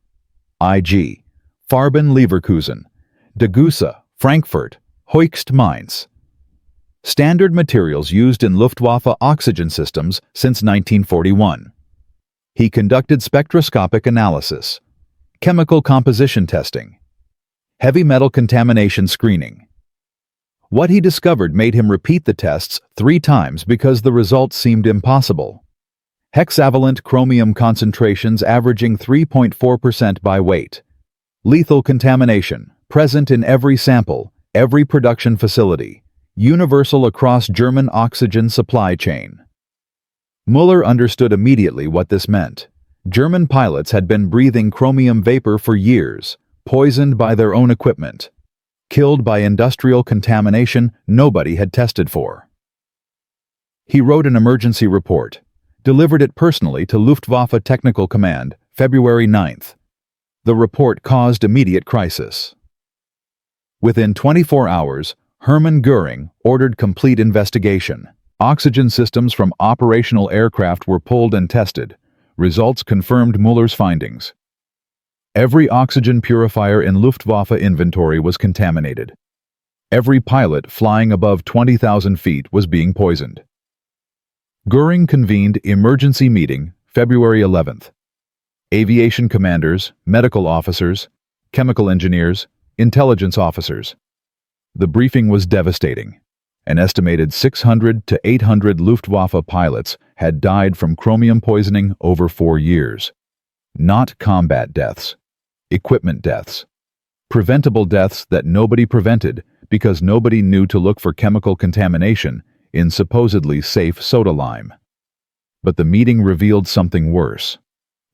[SPEAKER 2] IG, Farben Leverkusen, Degussa, Frankfurt, Hoechst Mainz. Standard materials used in Luftwaffe oxygen systems since 1941. He conducted spectroscopic analysis, chemical composition testing, heavy metal contamination screening. What he discovered made him repeat the tests 3 times because the results seemed impossible. Hexavalent chromium concentrations averaging 3.4% by weight. Lethal contamination, present in every sample, every production facility. Universal across German oxygen supply chain. Muller understood immediately what this meant. German pilots had been breathing chromium vapor for years, poisoned by their own equipment, killed by industrial contamination nobody had tested for. He wrote an emergency report, delivered it personally to Luftwaffe Technical Command, February 9th. The report caused immediate crisis. Within 24 hours, Hermann Göring ordered complete investigation. Oxygen systems from operational aircraft were pulled and tested. Results confirmed Muller's findings. Every oxygen purifier in Luftwaffe inventory was contaminated. Every pilot flying above 20,000 feet was being poisoned. Göring convened emergency meeting February 11th. Aviation commanders, medical officers, chemical engineers, intelligence officers. The briefing was devastating. An estimated 600 to 800 Luftwaffe pilots had died from chromium poisoning over 4 years. Not combat deaths, equipment deaths. Preventable deaths that nobody prevented because nobody knew to look for chemical contamination in supposedly safe soda lime. But the meeting revealed something worse.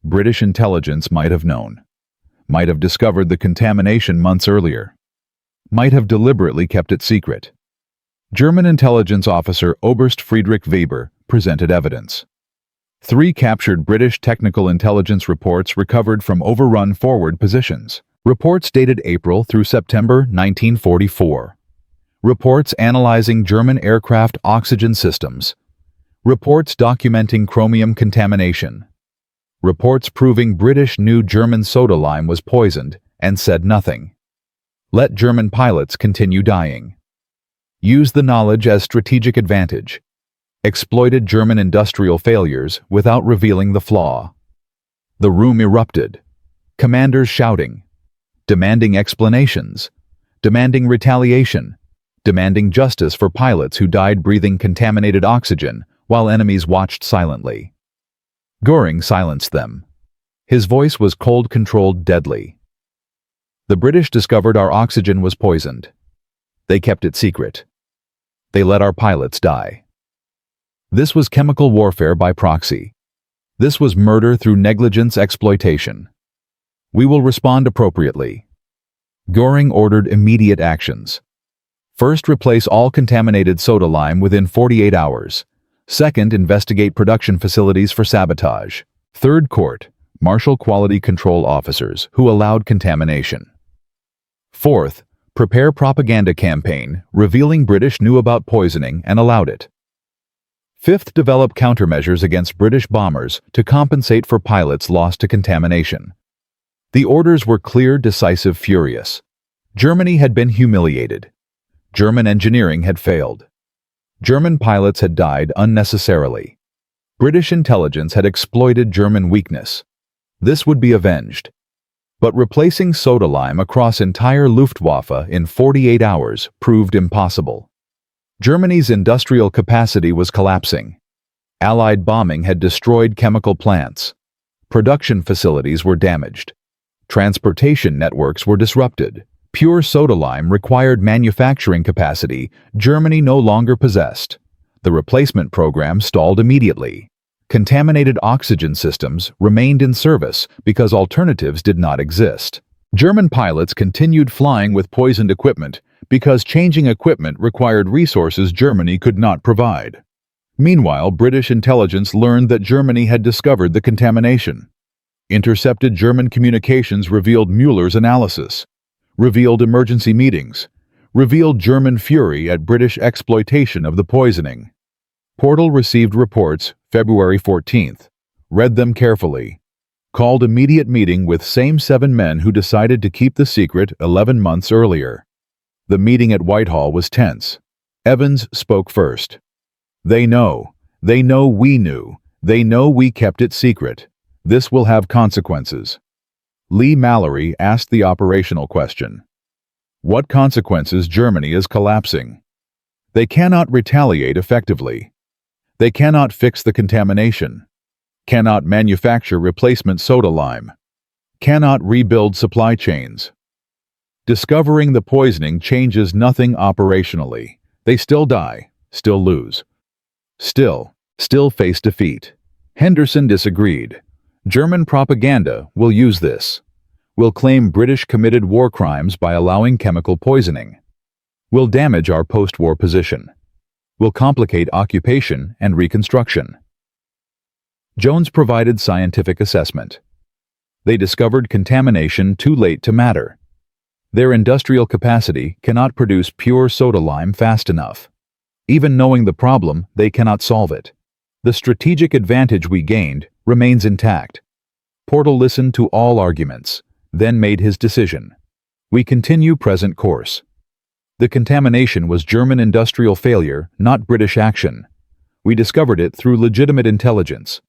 [SPEAKER 2] British intelligence might have known, might have discovered the contamination months earlier, might have deliberately kept it secret. German intelligence officer Oberst Friedrich Weber presented evidence. 3 captured British technical intelligence reports recovered from overrun forward positions. Reports dated April through September 1944. Reports analyzing German aircraft oxygen systems. Reports documenting chromium contamination. Reports proving British knew German soda lime was poisoned and said nothing. Let German pilots continue dying. Use the knowledge as strategic advantage. Exploited German industrial failures without revealing the flaw. The room erupted. Commanders shouting, demanding explanations, demanding retaliation, demanding justice for pilots who died breathing contaminated oxygen while enemies watched silently. Göring silenced them. His voice was cold-controlled, deadly. The British discovered our oxygen was poisoned. They kept it secret. They let our pilots die. This was chemical warfare by proxy. This was murder through negligence exploitation. We will respond appropriately. Göring ordered immediate actions. First, replace all contaminated soda lime within 48 hours. Second, investigate production facilities for sabotage. Third, court, marshal quality control officers who allowed contamination. Fourth, prepare propaganda campaign revealing British knew about poisoning and allowed it. Fifth, develop countermeasures against British bombers to compensate for pilots lost to contamination. The orders were clear, decisive, furious. Germany had been humiliated. German engineering had failed. German pilots had died unnecessarily. British intelligence had exploited German weakness. This would be avenged. But replacing soda lime across entire Luftwaffe in 48 hours proved impossible. Germany's industrial capacity was collapsing. Allied bombing had destroyed chemical plants. Production facilities were damaged. Transportation networks were disrupted. Pure soda lime required manufacturing capacity Germany no longer possessed. The replacement program stalled immediately. Contaminated oxygen systems remained in service because alternatives did not exist. German pilots continued flying with poisoned equipment because changing equipment required resources Germany could not provide. Meanwhile, British intelligence learned that Germany had discovered the contamination. Intercepted German communications revealed Mueller's analysis, revealed emergency meetings, revealed German fury at British exploitation of the poisoning. Portal received reports February 14th, read them carefully, called immediate meeting with same 7 men who decided to keep the secret 11 months earlier. The meeting at Whitehall was tense. Evans spoke first. They know we knew. They know we kept it secret. This will have consequences. Lee Mallory asked the operational question. What consequences? Germany is collapsing. They cannot retaliate effectively. They cannot fix the contamination. Cannot manufacture replacement soda lime. Cannot rebuild supply chains. Discovering the poisoning changes nothing operationally. They still die, still lose. Still face defeat. Henderson disagreed. German propaganda will use this. Will claim British committed war crimes by allowing chemical poisoning. Will damage our post-war position. Will complicate occupation and reconstruction. Jones provided scientific assessment. They discovered contamination too late to matter. Their industrial capacity cannot produce pure soda lime fast enough. Even knowing the problem, they cannot solve it. The strategic advantage we gained remains intact. Portal listened to all arguments, then made his decision. We continue present course. The contamination was German industrial failure, not British action. We discovered it through legitimate intelligence.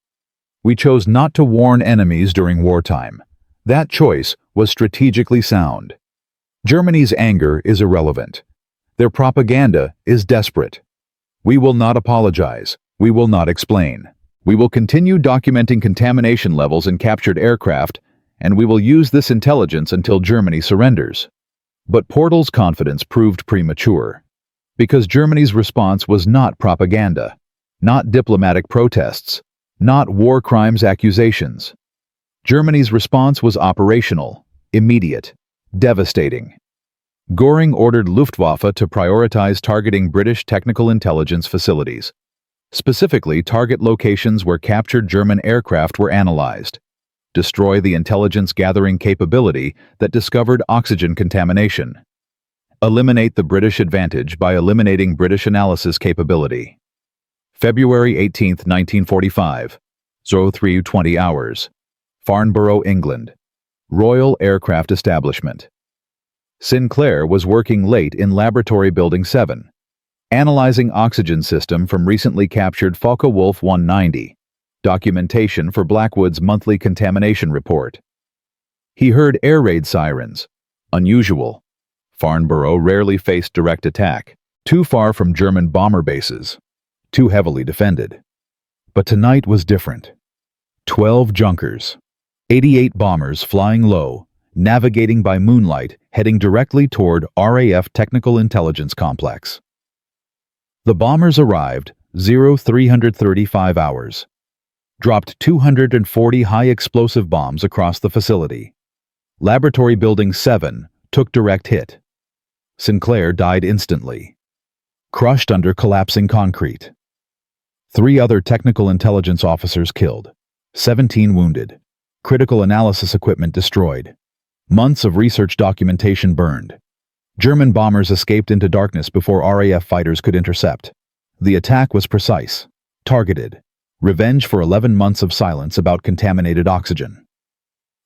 [SPEAKER 2] We chose not to warn enemies during wartime. That choice was strategically sound. Germany's anger is irrelevant. Their propaganda is desperate. We will not apologize. We will not explain. We will continue documenting contamination levels in captured aircraft, and we will use this intelligence until Germany surrenders. But Portal's confidence proved premature, because Germany's response was not propaganda, not diplomatic protests, not war crimes accusations. Germany's response was operational, immediate, devastating. Göring ordered Luftwaffe to prioritize targeting British technical intelligence facilities. Specifically, target locations where captured German aircraft were analyzed. Destroy the intelligence-gathering capability that discovered oxygen contamination. Eliminate the British advantage by eliminating British analysis capability. February 18, 1945, 03:20 hours. Farnborough, England. Royal Aircraft Establishment. Sinclair was working late in Laboratory Building 7, analyzing oxygen system from recently captured Focke-Wulf 190, documentation for Blackwood's monthly contamination report. He heard air raid sirens. Unusual. Farnborough rarely faced direct attack, too far from German bomber bases, too heavily defended. But tonight was different. 12 Junkers, 88 bombers flying low, navigating by moonlight, heading directly toward RAF Technical Intelligence Complex. The bombers arrived 0335 hours, dropped 240 high-explosive bombs across the facility. Laboratory Building 7 took direct hit. Sinclair died instantly, crushed under collapsing concrete. 3 other technical intelligence officers killed, 17 wounded, critical analysis equipment destroyed, months of research documentation burned. German bombers escaped into darkness before RAF fighters could intercept. The attack was precise, targeted, revenge for 11 months of silence about contaminated oxygen.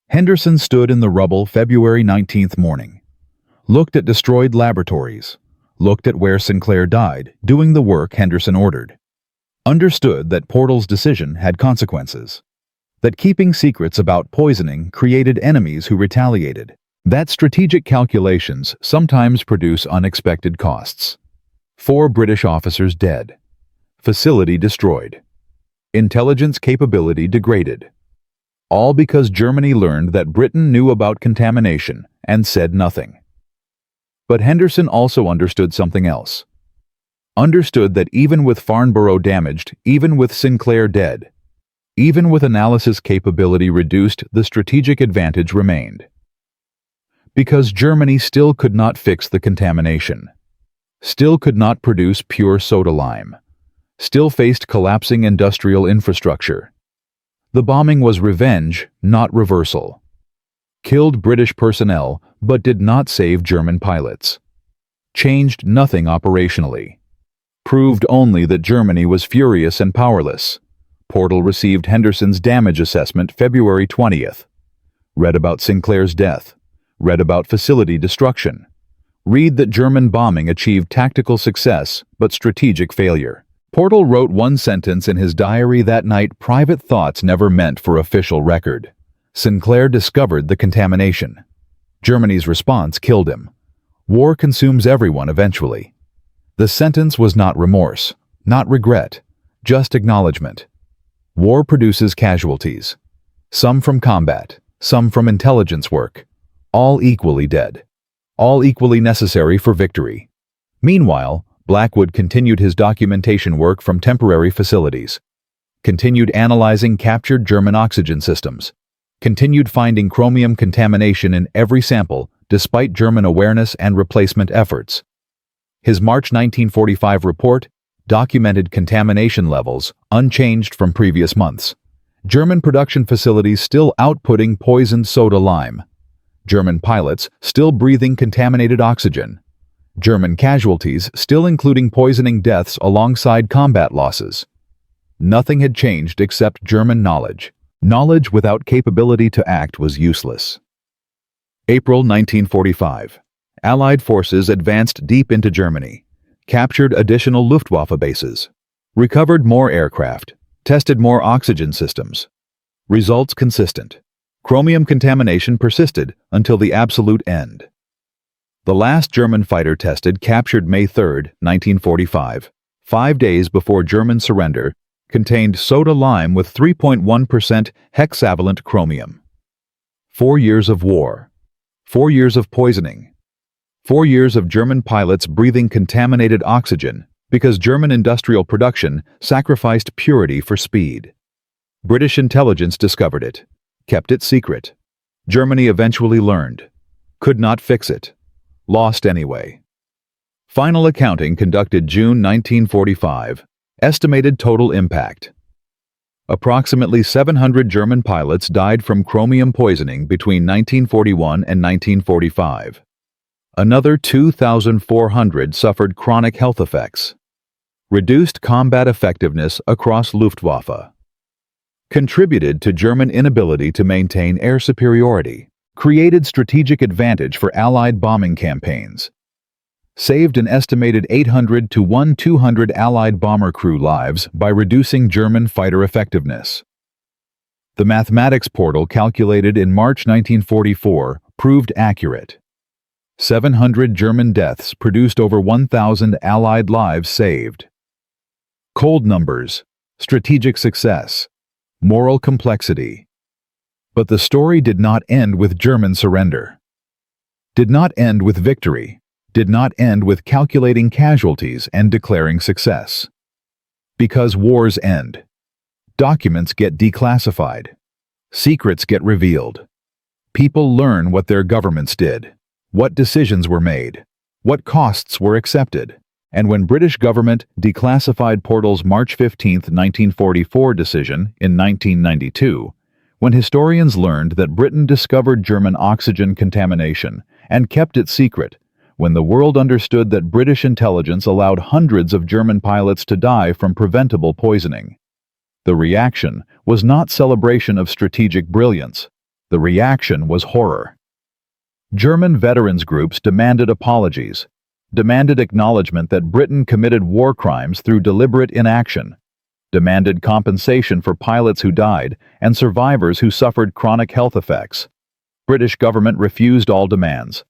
[SPEAKER 2] Henderson stood in the rubble February 19th morning, looked at destroyed laboratories, looked at where Sinclair died, doing the work Henderson ordered. Understood that Portal's decision had consequences, that keeping secrets about poisoning created enemies who retaliated, that strategic calculations sometimes produce unexpected costs. 4 British officers dead. Facility destroyed. Intelligence capability degraded. All because Germany learned that Britain knew about contamination and said nothing. But Henderson also understood something else. Understood that even with Farnborough damaged, even with Sinclair dead, even with analysis capability reduced, the strategic advantage remained. Because Germany still could not fix the contamination, still could not produce pure soda lime, still faced collapsing industrial infrastructure. The bombing was revenge, not reversal. Killed British personnel, but did not save German pilots. Changed nothing operationally. Proved only that Germany was furious and powerless. Portal received Henderson's damage assessment February 20th. Read about Sinclair's death. Read about facility destruction. Read that German bombing achieved tactical success, but strategic failure. Portal wrote one sentence in his diary that night: private thoughts never meant for official record. Sinclair discovered the contamination. Germany's response killed him. War consumes everyone eventually. The sentence was not remorse, not regret, just acknowledgement. War produces casualties. Some from combat, some from intelligence work. All equally dead. All equally necessary for victory. Meanwhile, Blackwood continued his documentation work from temporary facilities. Continued analyzing captured German oxygen systems. Continued finding chromium contamination in every sample, despite German awareness and replacement efforts. His March 1945 report documented contamination levels unchanged from previous months. German production facilities still outputting poisoned soda lime. German pilots still breathing contaminated oxygen. German casualties still including poisoning deaths alongside combat losses. Nothing had changed except German knowledge. Knowledge without capability to act was useless. April 1945. Allied forces advanced deep into Germany, captured additional Luftwaffe bases, recovered more aircraft, tested more oxygen systems. Results consistent. Chromium contamination persisted until the absolute end. The last German fighter tested, captured May 3, 1945, 5 days before German surrender, contained soda lime with 3.1% hexavalent chromium. 4 years of war. 4 years of poisoning. 4 years of German pilots breathing contaminated oxygen because German industrial production sacrificed purity for speed. British intelligence discovered it, kept it secret. Germany eventually learned, could not fix it, lost anyway. Final accounting conducted June 1945, Estimated total impact. Approximately 700 German pilots died from chromium poisoning between 1941 and 1945. Another 2,400 suffered chronic health effects. Reduced combat effectiveness across Luftwaffe. Contributed to German inability to maintain air superiority. Created strategic advantage for Allied bombing campaigns. Saved an estimated 800 to 1,200 Allied bomber crew lives by reducing German fighter effectiveness. The mathematics portal calculated in March 1944 proved accurate. 700 German deaths produced over 1,000 Allied lives saved. Cold numbers, strategic success, moral complexity. But the story did not end with German surrender. Did not end with victory. Did not end with calculating casualties and declaring success. Because wars end. Documents get declassified. Secrets get revealed. People learn what their governments did, what decisions were made, what costs were accepted. And when British government declassified Portal's March 15, 1944 decision in 1992, when historians learned that Britain discovered German oxygen contamination and kept it secret, when the world understood that British intelligence allowed hundreds of German pilots to die from preventable poisoning. The reaction was not celebration of strategic brilliance. The reaction was horror. German veterans groups demanded apologies, demanded acknowledgement that Britain committed war crimes through deliberate inaction, demanded compensation for pilots who died and survivors who suffered chronic health effects. British government refused all demands.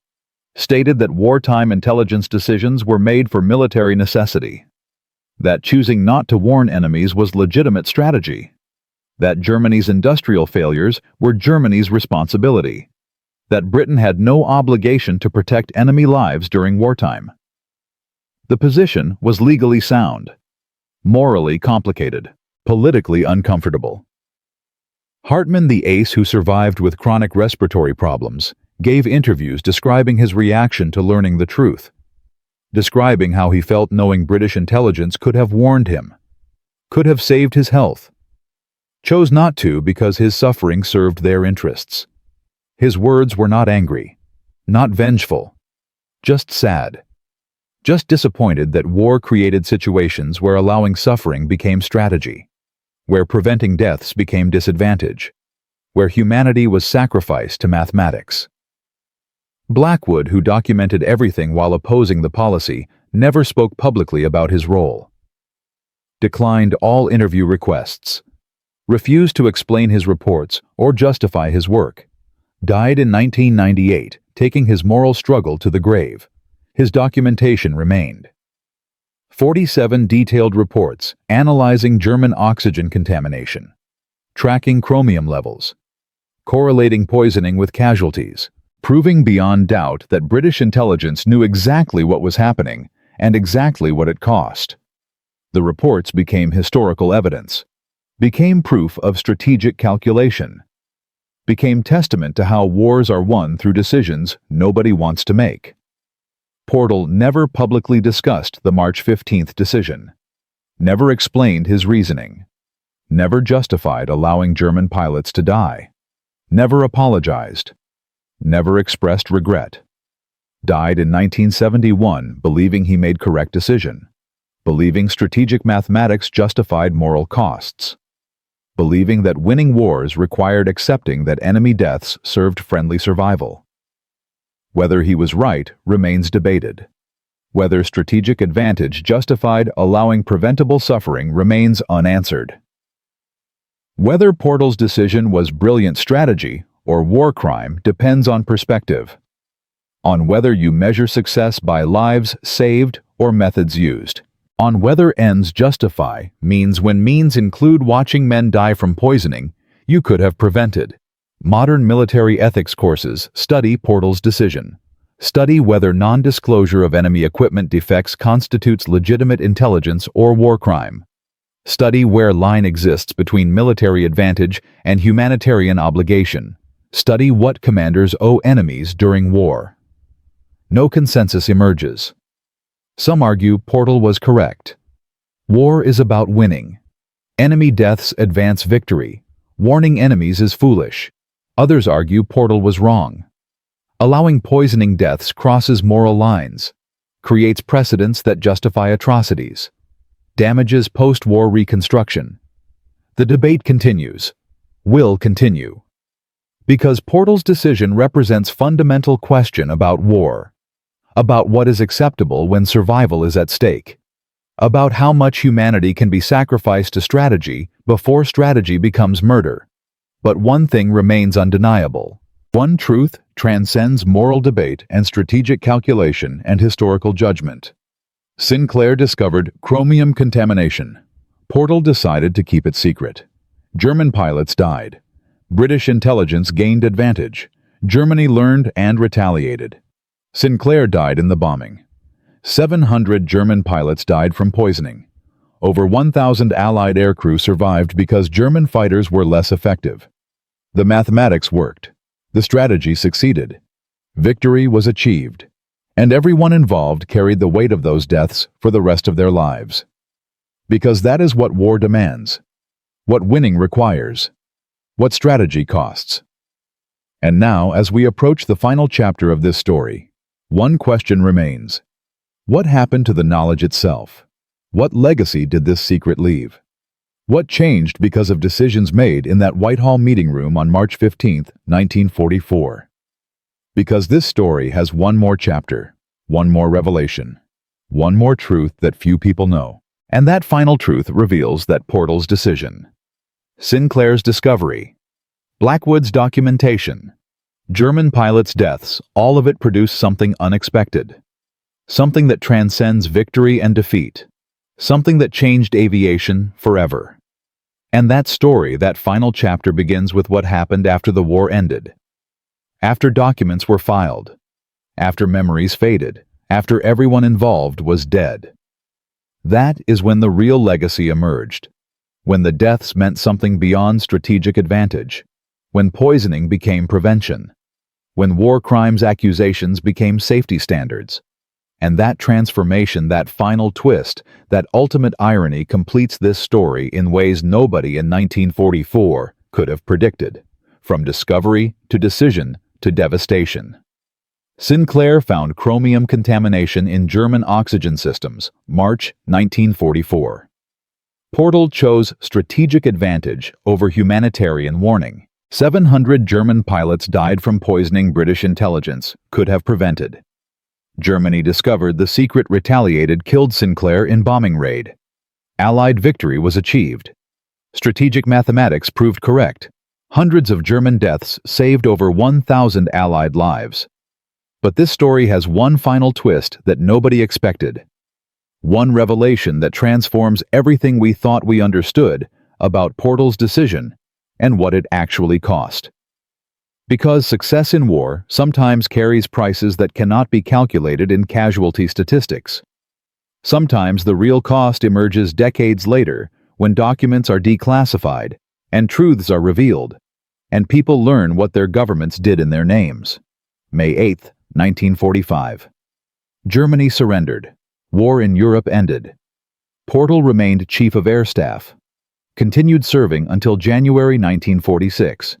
[SPEAKER 2] Stated that wartime intelligence decisions were made for military necessity, that choosing not to warn enemies was legitimate strategy, that Germany's industrial failures were Germany's responsibility, that Britain had no obligation to protect enemy lives during wartime. The position was legally sound, morally complicated, politically uncomfortable. Hartmann, the ace who survived with chronic respiratory problems, gave interviews describing his reaction to learning the truth, describing how he felt knowing British intelligence could have warned him, could have saved his health, chose not to because his suffering served their interests. His words were not angry, not vengeful, just sad, just disappointed that war created situations where allowing suffering became strategy, where preventing deaths became disadvantage, where humanity was sacrificed to mathematics. Blackwood, who documented everything while opposing the policy, never spoke publicly about his role. Declined all interview requests. Refused to explain his reports or justify his work. Died in 1998, taking his moral struggle to the grave. His documentation remained. 47 detailed reports analyzing German oxygen contamination, tracking chromium levels, correlating poisoning with casualties, proving beyond doubt that British intelligence knew exactly what was happening and exactly what it cost. The reports became historical evidence, became proof of strategic calculation, became testament to how wars are won through decisions nobody wants to make. Portal never publicly discussed the March 15th decision, never explained his reasoning, never justified allowing German pilots to die, never apologized, never expressed regret. Died in 1971 believing he made correct decision, believing strategic mathematics justified moral costs, believing that winning wars required accepting that enemy deaths served friendly survival. Whether he was right remains debated. Whether strategic advantage justified allowing preventable suffering remains unanswered. Whether Portal's decision was brilliant strategy or war crime depends on perspective, on whether you measure success by lives saved or methods used, on whether ends justify means when means include watching men die from poisoning you could have prevented. Modern military ethics courses study Portal's decision. Study whether non-disclosure of enemy equipment defects constitutes legitimate intelligence or war crime. Study where line exists between military advantage and humanitarian obligation. Study what commanders owe enemies during war. No consensus emerges. Some argue Portal was correct. War is about winning. Enemy deaths advance victory. Warning enemies is foolish. Others argue Portal was wrong. Allowing poisoning deaths crosses moral lines, creates precedents that justify atrocities, damages post-war reconstruction. The debate continues, will continue. Because Portal's decision represents fundamental question about war, about what is acceptable when survival is at stake, about how much humanity can be sacrificed to strategy before strategy becomes murder. But one thing remains undeniable. One truth transcends moral debate and strategic calculation and historical judgment. Sinclair discovered chromium contamination. Portal decided to keep it secret. German pilots died. British intelligence gained advantage. Germany learned and retaliated. Sinclair died in the bombing. 700 German pilots died from poisoning. Over 1,000 Allied aircrew survived because German fighters were less effective. The mathematics worked. The strategy succeeded. Victory was achieved. And everyone involved carried the weight of those deaths for the rest of their lives. Because that is what war demands. What winning requires. What strategy costs. And now, as we approach the final chapter of this story, one question remains. What happened to the knowledge itself? What legacy did this secret leave? What changed because of decisions made in that Whitehall meeting room on March 15, 1944? Because this story has one more chapter, one more revelation, one more truth that few people know. And that final truth reveals that Portal's decision. Sinclair's discovery. Blackwood's documentation. German pilots' deaths, all of it produced something unexpected. Something that transcends victory and defeat. Something that changed aviation forever. And that story, that final chapter, begins with what happened after the war ended. After documents were filed. After memories faded. After everyone involved was dead. That is when the real legacy emerged. When the deaths meant something beyond strategic advantage. When poisoning became prevention. When war crimes accusations became safety standards. And that transformation, that final twist, that ultimate irony completes this story in ways nobody in 1944 could have predicted. From discovery to decision to devastation. Sinclair found chromium contamination in German oxygen systems, March 1944. Portal chose strategic advantage over humanitarian warning. 700 German pilots died from poisoning British intelligence could have prevented. Germany discovered the secret, retaliated, killed Sinclair in bombing raid. Allied victory was achieved. Strategic mathematics proved correct. Hundreds of German deaths saved over 1,000 Allied lives. But this story has one final twist that nobody expected. One revelation that transforms everything we thought we understood about Portal's decision and what it actually cost. Because success in war sometimes carries prices that cannot be calculated in casualty statistics. Sometimes the real cost emerges decades later when documents are declassified and truths are revealed, and people learn what their governments did in their names. May 8, 1945. Germany surrendered. War in Europe ended. Portal remained Chief of Air Staff. Continued serving until January 1946.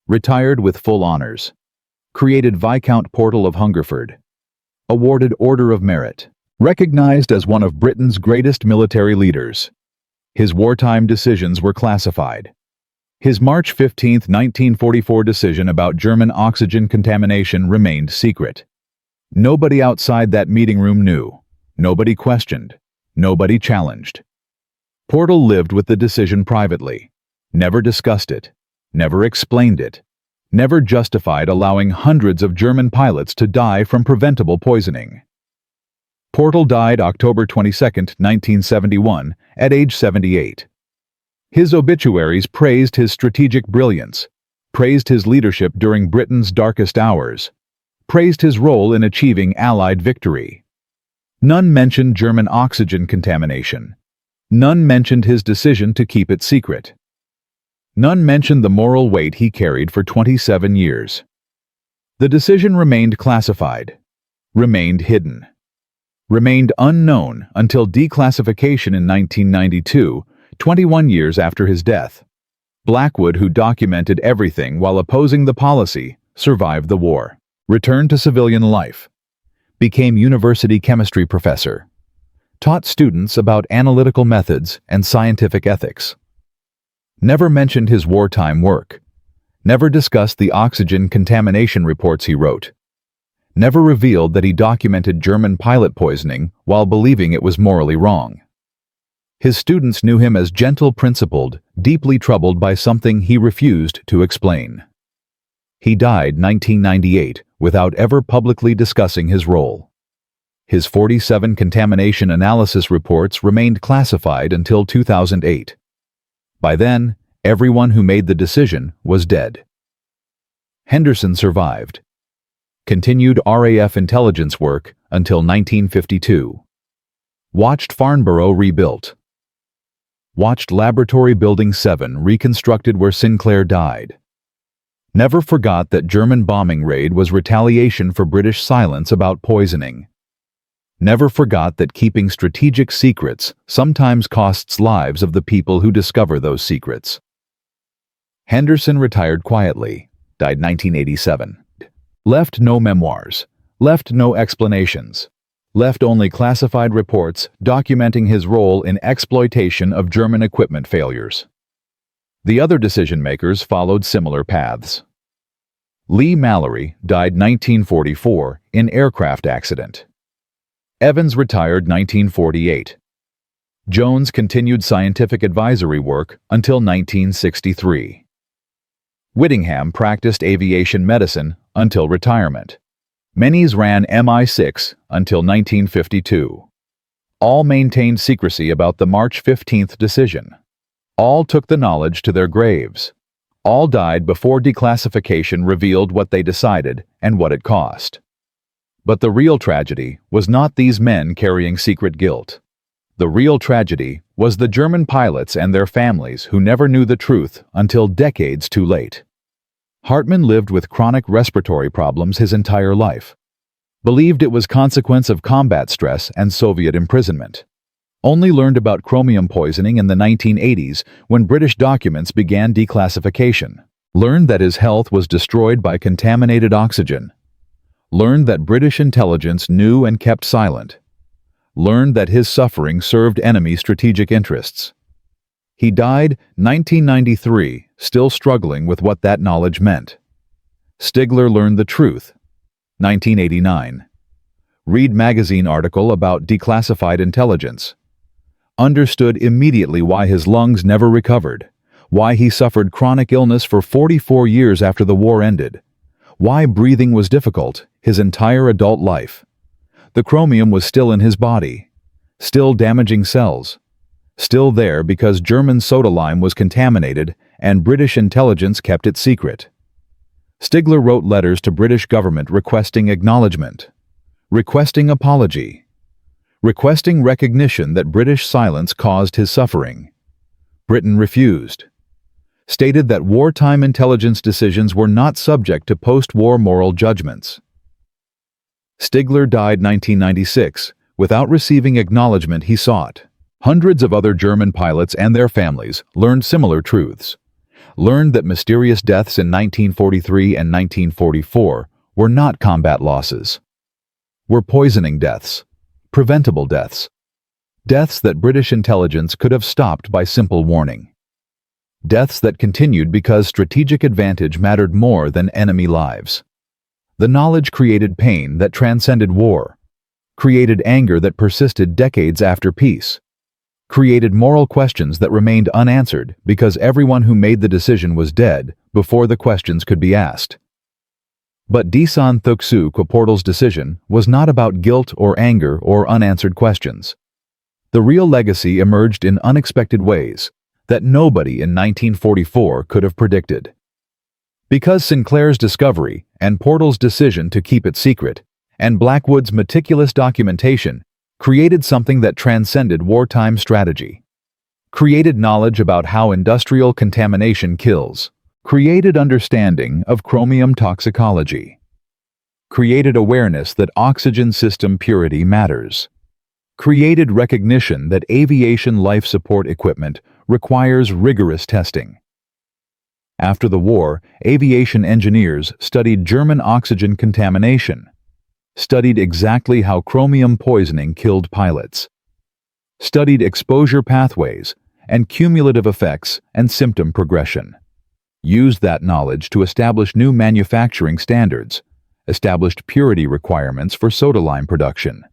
[SPEAKER 2] Retired with full honors. Created Viscount Portal of Hungerford. Awarded Order of Merit. Recognized as one of Britain's greatest military leaders. His wartime decisions were classified. His March 15, 1944 decision about German oxygen contamination remained secret. Nobody outside that meeting room knew. Nobody questioned. Nobody challenged. Portal lived with the decision privately. Never discussed it. Never explained it. Never justified allowing hundreds of German pilots to die from preventable poisoning. Portal died October 22, 1971, at age 78. His obituaries praised his strategic brilliance, praised his leadership during Britain's darkest hours, praised his role in achieving Allied victory. None mentioned German oxygen contamination. None mentioned his decision to keep it secret. None mentioned the moral weight he carried for 27 years. The decision remained classified, remained hidden. remained unknown until declassification in 1992, 21 years after his death. Blackwood, who documented everything while opposing the policy, survived the war, returned to civilian life, became university chemistry professor, taught students about analytical methods and scientific ethics. Never mentioned his wartime work. Never discussed the oxygen contamination reports he wrote. Never revealed that he documented German pilot poisoning while believing it was morally wrong. His students knew him as gentle, principled, deeply troubled by something he refused to explain. He died 1998 without ever publicly discussing his role. His 47 contamination analysis reports remained classified until 2008. By then, everyone who made the decision was dead. Henderson survived. Continued RAF intelligence work until 1952. Watched Farnborough rebuilt. Watched Laboratory Building 7 reconstructed where Sinclair died. Never forgot that German bombing raid was retaliation for British silence about poisoning. Never forgot that keeping strategic secrets sometimes costs lives of the people who discover those secrets. Henderson retired quietly, died 1987. Left no memoirs, left no explanations, left only classified reports documenting his role in exploitation of German equipment failures. The other decision-makers followed similar paths. Lee Mallory died 1944 in aircraft accident. Evans retired 1948. Jones continued scientific advisory work until 1963. Whittingham practiced aviation medicine until retirement. Menes ran MI6 until 1952. All maintained secrecy about the March 15th decision. All took the knowledge to their graves. All died before declassification revealed what they decided and what it cost. But the real tragedy was not these men carrying secret guilt. The real tragedy was the German pilots and their families who never knew the truth until decades too late. Hartmann lived with chronic respiratory problems his entire life. Believed it was consequence of combat stress and Soviet imprisonment. Only learned about chromium poisoning in the 1980s when British documents began declassification. Learned that his health was destroyed by contaminated oxygen. Learned that British intelligence knew and kept silent. Learned that his suffering served enemy strategic interests. He died 1993, still struggling with what that knowledge meant. Stigler learned the truth. 1989. Read magazine article about declassified intelligence. Understood immediately why his lungs never recovered, why he suffered chronic illness for 44 years after the war ended, why breathing was difficult his entire adult life. The chromium was still in his body, still damaging cells, still there because German soda lime was contaminated and British intelligence kept it secret. Stigler wrote letters to British government requesting acknowledgement, requesting apology, requesting recognition that British silence caused his suffering. Britain refused. Stated that wartime intelligence decisions were not subject to post-war moral judgments. Stigler died 1996 without receiving acknowledgement he sought. Hundreds of other German pilots and their families learned similar truths. Learned that mysterious deaths in 1943 and 1944 were not combat losses. Were poisoning deaths, preventable deaths. Deaths that British intelligence could have stopped by simple warning. Deaths that continued because strategic advantage mattered more than enemy lives. The knowledge created pain that transcended war, created anger that persisted decades after peace, created moral questions that remained unanswered because everyone who made the decision was dead before the questions could be asked. But Disan Thuksu Koportal's decision was not about guilt or anger or unanswered questions. The real legacy emerged in unexpected ways that nobody in 1944 could have predicted. Because Sinclair's discovery and Portal's decision to keep it secret, and Blackwood's meticulous documentation created something that transcended wartime strategy. Created knowledge about how industrial contamination kills. Created understanding of chromium toxicology. Created awareness that oxygen system purity matters. created recognition that aviation life support equipment requires rigorous testing. After the war, aviation engineers studied German oxygen contamination, studied exactly how chromium poisoning killed pilots, studied exposure pathways and cumulative effects and symptom progression, used that knowledge to establish new manufacturing standards, established purity requirements for soda lime production,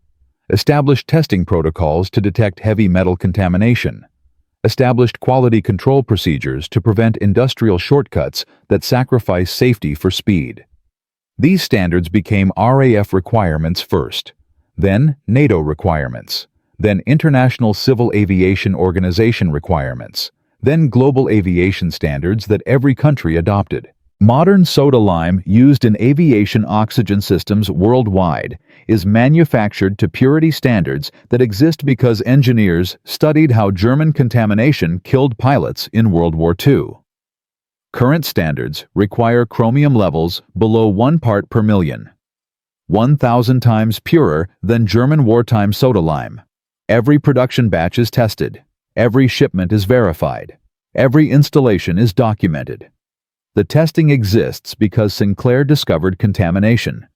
[SPEAKER 2] established testing protocols to detect heavy metal contamination, established quality control procedures to prevent industrial shortcuts that sacrifice safety for speed. These standards became RAF requirements first, then NATO requirements, then International Civil Aviation Organization requirements, then global aviation standards that every country adopted. Modern soda lime used in aviation oxygen systems worldwide is manufactured to purity standards that exist because engineers studied how German contamination killed pilots in World War II. Current standards require chromium levels below 1 part per million, 1,000 times purer than German wartime soda lime. Every production batch is tested. Every shipment is verified. Every installation is documented. The testing exists because Sinclair discovered contamination,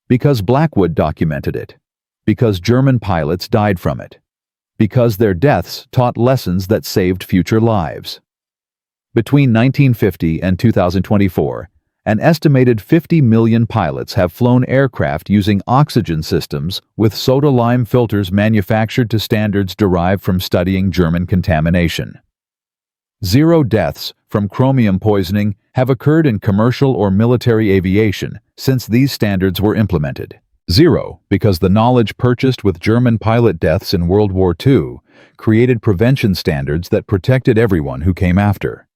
[SPEAKER 2] because Blackwood documented it, because German pilots died from it, because their deaths taught lessons that saved future lives. Between 1950 and 2024, an estimated 50 million pilots have flown aircraft using oxygen systems with soda lime filters manufactured to standards derived from studying German contamination. 0 deaths from chromium poisoning have occurred in commercial or military aviation since these standards were implemented. 0, because the knowledge purchased with German pilot deaths in World War II created prevention standards that protected everyone who came after.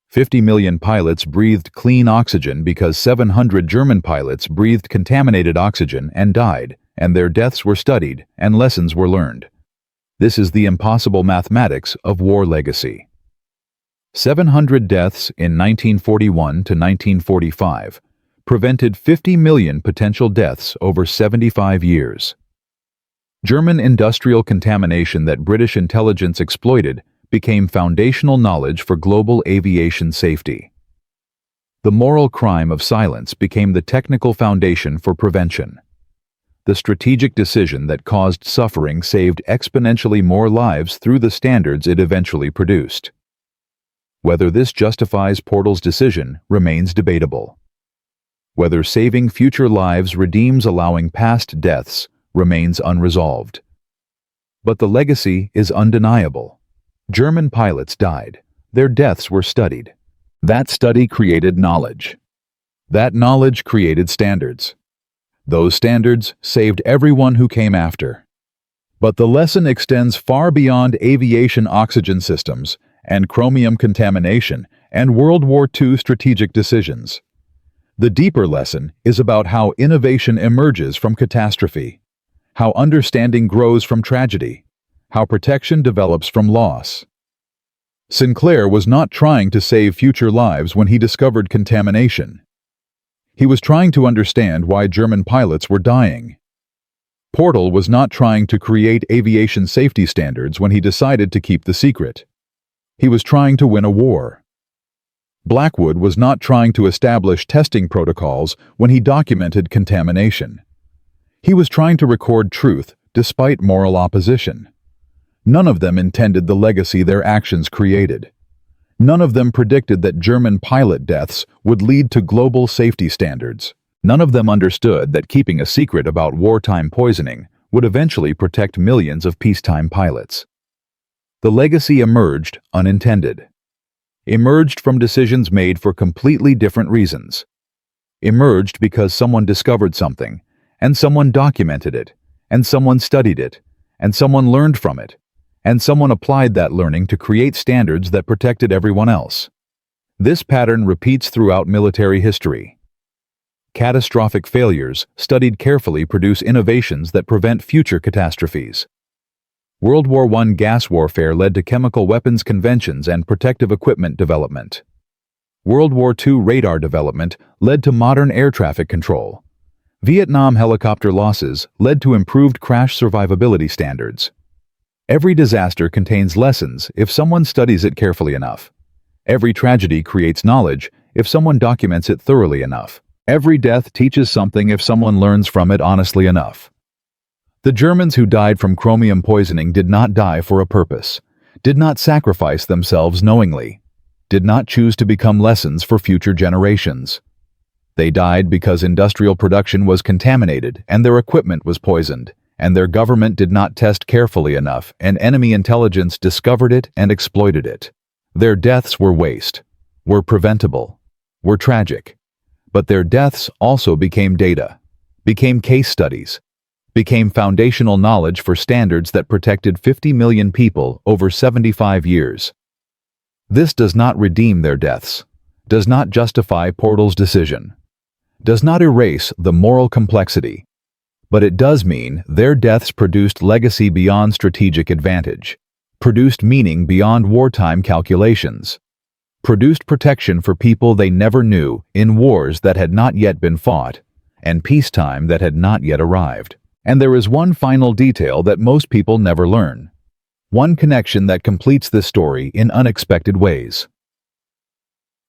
[SPEAKER 2] 50 million pilots breathed clean oxygen because 700 German pilots breathed contaminated oxygen and died, and their deaths were studied and lessons were learned. This is the impossible mathematics of war legacy. 700 deaths in 1941 to 1945 prevented 50 million potential deaths over 75 years. German industrial contamination that British intelligence exploited became foundational knowledge for global aviation safety. The moral crime of silence became the technical foundation for prevention. The strategic decision that caused suffering saved exponentially more lives through the standards it eventually produced. Whether this justifies Portal's decision remains debatable. Whether saving future lives redeems allowing past deaths remains unresolved. But the legacy is undeniable. German pilots died. Their deaths were studied. That study created knowledge. That knowledge created standards. Those standards saved everyone who came after. But the lesson extends far beyond aviation oxygen systems and chromium contamination and World War II strategic decisions. The deeper lesson is about how innovation emerges from catastrophe, how understanding grows from tragedy, how protection develops from loss. Sinclair was not trying to save future lives when he discovered contamination. He was trying to understand why German pilots were dying. Portal was not trying to create aviation safety standards when he decided to keep the secret. He was trying to win a war. Blackwood was not trying to establish testing protocols when he documented contamination. He was trying to record truth despite moral opposition. None of them intended the legacy their actions created. None of them predicted that German pilot deaths would lead to global safety standards. None of them understood that keeping a secret about wartime poisoning would eventually protect millions of peacetime pilots. The legacy emerged unintended. Emerged from decisions made for completely different reasons. Emerged because someone discovered something, and someone documented it, and someone studied it, and someone learned from it, and someone applied that learning to create standards that protected everyone else. This pattern repeats throughout military history. Catastrophic failures, studied carefully, produce innovations that prevent future catastrophes. World War I gas warfare led to chemical weapons conventions and protective equipment development. World War II radar development led to modern air traffic control. Vietnam helicopter losses led to improved crash survivability standards. Every disaster contains lessons if someone studies it carefully enough. Every tragedy creates knowledge if someone documents it thoroughly enough. Every death teaches something if someone learns from it honestly enough. The Germans who died from chromium poisoning did not die for a purpose, did not sacrifice themselves knowingly, did not choose to become lessons for future generations. They died because industrial production was contaminated and their equipment was poisoned, and their government did not test carefully enough, and enemy intelligence discovered it and exploited it. Their deaths were waste, were preventable, were tragic. But their deaths also became data, became case studies, became foundational knowledge for standards that protected 50 million people over 75 years. This does not redeem their deaths, does not justify Portal's decision, does not erase the moral complexity, but it does mean their deaths produced legacy beyond strategic advantage, produced meaning beyond wartime calculations, produced protection for people they never knew in wars that had not yet been fought, and peacetime that had not yet arrived. And there is one final detail that most people never learn. One connection that completes this story in unexpected ways.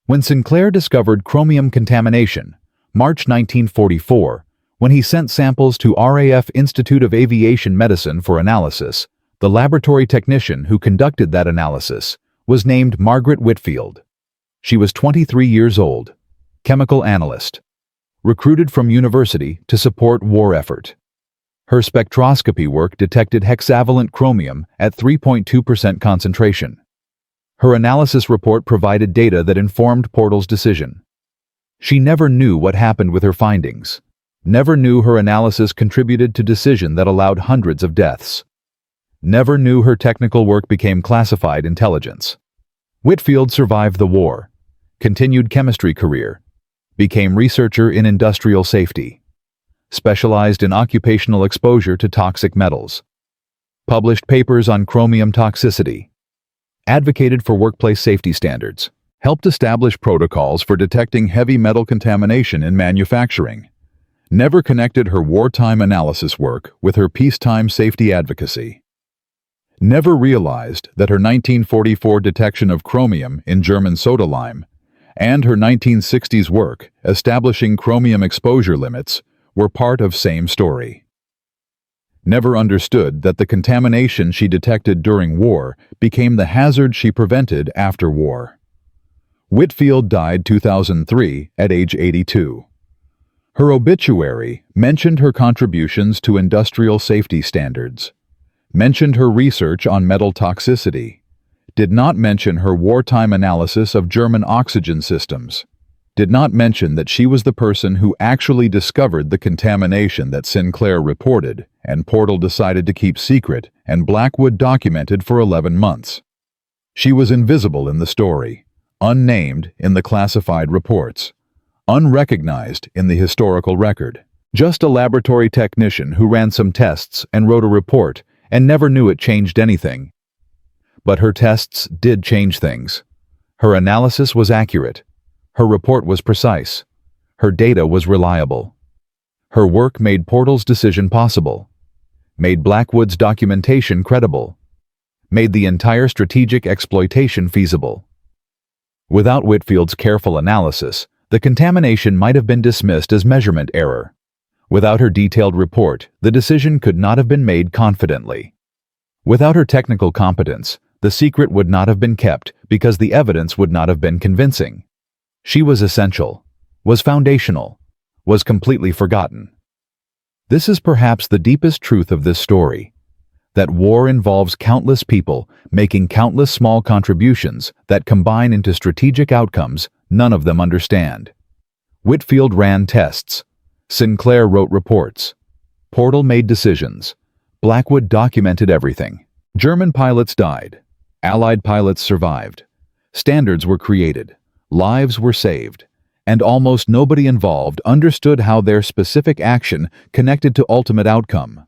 [SPEAKER 2] When Sinclair discovered chromium contamination, March 1944, when he sent samples to RAF Institute of Aviation Medicine for analysis, the laboratory technician who conducted that analysis was named Margaret Whitfield. She was 23 years old, chemical analyst, recruited from university to support war effort. Her spectroscopy work detected hexavalent chromium at 3.2% concentration. Her analysis report provided data that informed Portal's decision. She never knew what happened with her findings, never knew her analysis contributed to decision that allowed hundreds of deaths, never knew her technical work became classified intelligence. Whitfield survived the war, continued chemistry career, became researcher in industrial safety, specialized in occupational exposure to toxic metals, published papers on chromium toxicity, advocated for workplace safety standards, helped establish protocols for detecting heavy metal contamination in manufacturing, never connected her wartime analysis work with her peacetime safety advocacy, never realized that her 1944 detection of chromium in German soda lime and her 1960s work establishing chromium exposure limits were part of same story. Never understood that the contamination she detected during war became the hazard she prevented after war. Whitfield died 2003 at age 82. Her obituary mentioned her contributions to industrial safety standards, mentioned her research on metal toxicity, did not mention her wartime analysis of German oxygen systems, did not mention that she was the person who actually discovered the contamination that Sinclair reported and Portal decided to keep secret and Blackwood documented for 11 months. She was invisible in the story, unnamed in the classified reports, unrecognized in the historical record. Just a laboratory technician who ran some tests and wrote a report and never knew it changed anything. But her tests did change things. Her analysis was accurate. Her report was precise. Her data was reliable. Her work made Portal's decision possible, made Blackwood's documentation credible, made the entire strategic exploitation feasible. Without Whitfield's careful analysis, the contamination might have been dismissed as measurement error. Without her detailed report, the decision could not have been made confidently. Without her technical competence, the secret would not have been kept because the evidence would not have been convincing. She was essential, was foundational, was completely forgotten. This is perhaps the deepest truth of this story, that war involves countless people making countless small contributions that combine into strategic outcomes none of them understand. Whitfield ran tests. Sinclair wrote reports. Portal made decisions. Blackwood documented everything. German pilots died. Allied pilots survived. Standards were created. Lives were saved. And almost nobody involved understood how their specific action connected to ultimate outcome.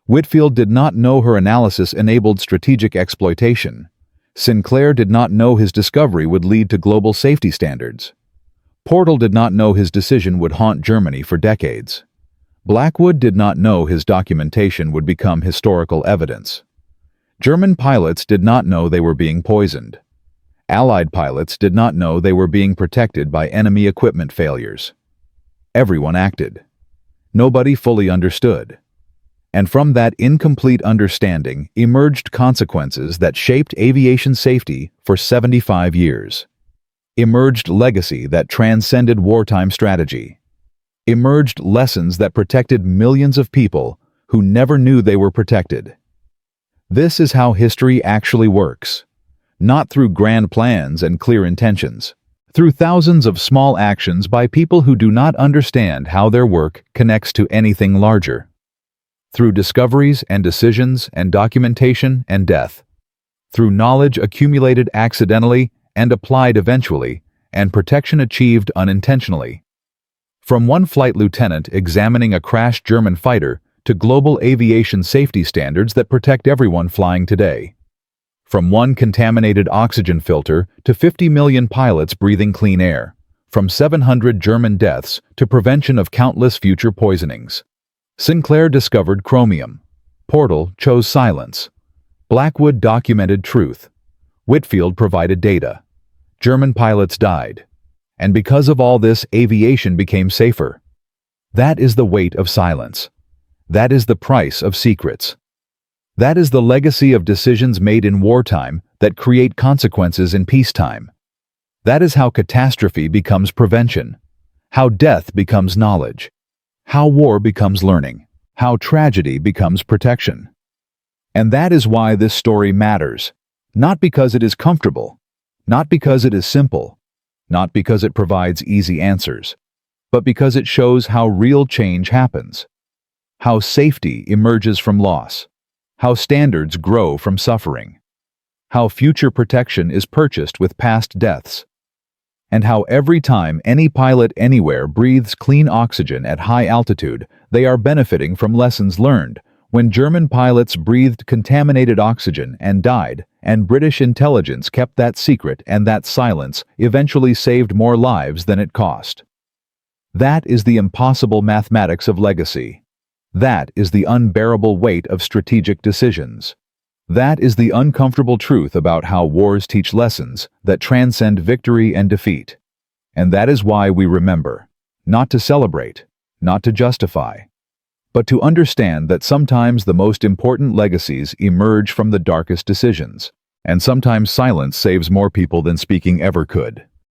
[SPEAKER 2] Whitfield did not know her analysis enabled strategic exploitation. Sinclair did not know his discovery would lead to global safety standards. Portal did not know his decision would haunt Germany for decades. Blackwood did not know his documentation would become historical evidence. German pilots did not know they were being poisoned. Allied pilots did not know they were being protected by enemy equipment failures. Everyone acted. Nobody fully understood. And from that incomplete understanding emerged consequences that shaped aviation safety for 75 years. Emerged legacy that transcended wartime strategy. Emerged lessons that protected millions of people who never knew they were protected. This is how history actually works. Not through grand plans and clear intentions. Through thousands of small actions by people who do not understand how their work connects to anything larger. Through discoveries and decisions and documentation and death. Through knowledge accumulated accidentally and applied eventually, and protection achieved unintentionally. From one flight lieutenant examining a crashed German fighter to global aviation safety standards that protect everyone flying today. From one contaminated oxygen filter to 50 million pilots breathing clean air. From 700 German deaths to prevention of countless future poisonings. Sinclair discovered chromium. Portal chose silence. Blackwood documented truth. Whitfield provided data. German pilots died. And because of all this, aviation became safer. That is the weight of silence. That is the price of secrets. That is the legacy of decisions made in wartime that create consequences in peacetime. That is how catastrophe becomes prevention. How death becomes knowledge. How war becomes learning. How tragedy becomes protection. And that is why this story matters. Not because it is comfortable. Not because it is simple. Not because it provides easy answers. But because it shows how real change happens. How safety emerges from loss. How standards grow from suffering. How future protection is purchased with past deaths. And how every time any pilot anywhere breathes clean oxygen at high altitude, they are benefiting from lessons learned when German pilots breathed contaminated oxygen and died, and British intelligence kept that secret, and that silence eventually saved more lives than it cost. That is the impossible mathematics of legacy. That is the unbearable weight of strategic decisions. That is the uncomfortable truth about how wars teach lessons that transcend victory and defeat. And that is why we remember, not to celebrate, not to justify, but to understand that sometimes the most important legacies emerge from the darkest decisions, and sometimes silence saves more people than speaking ever could.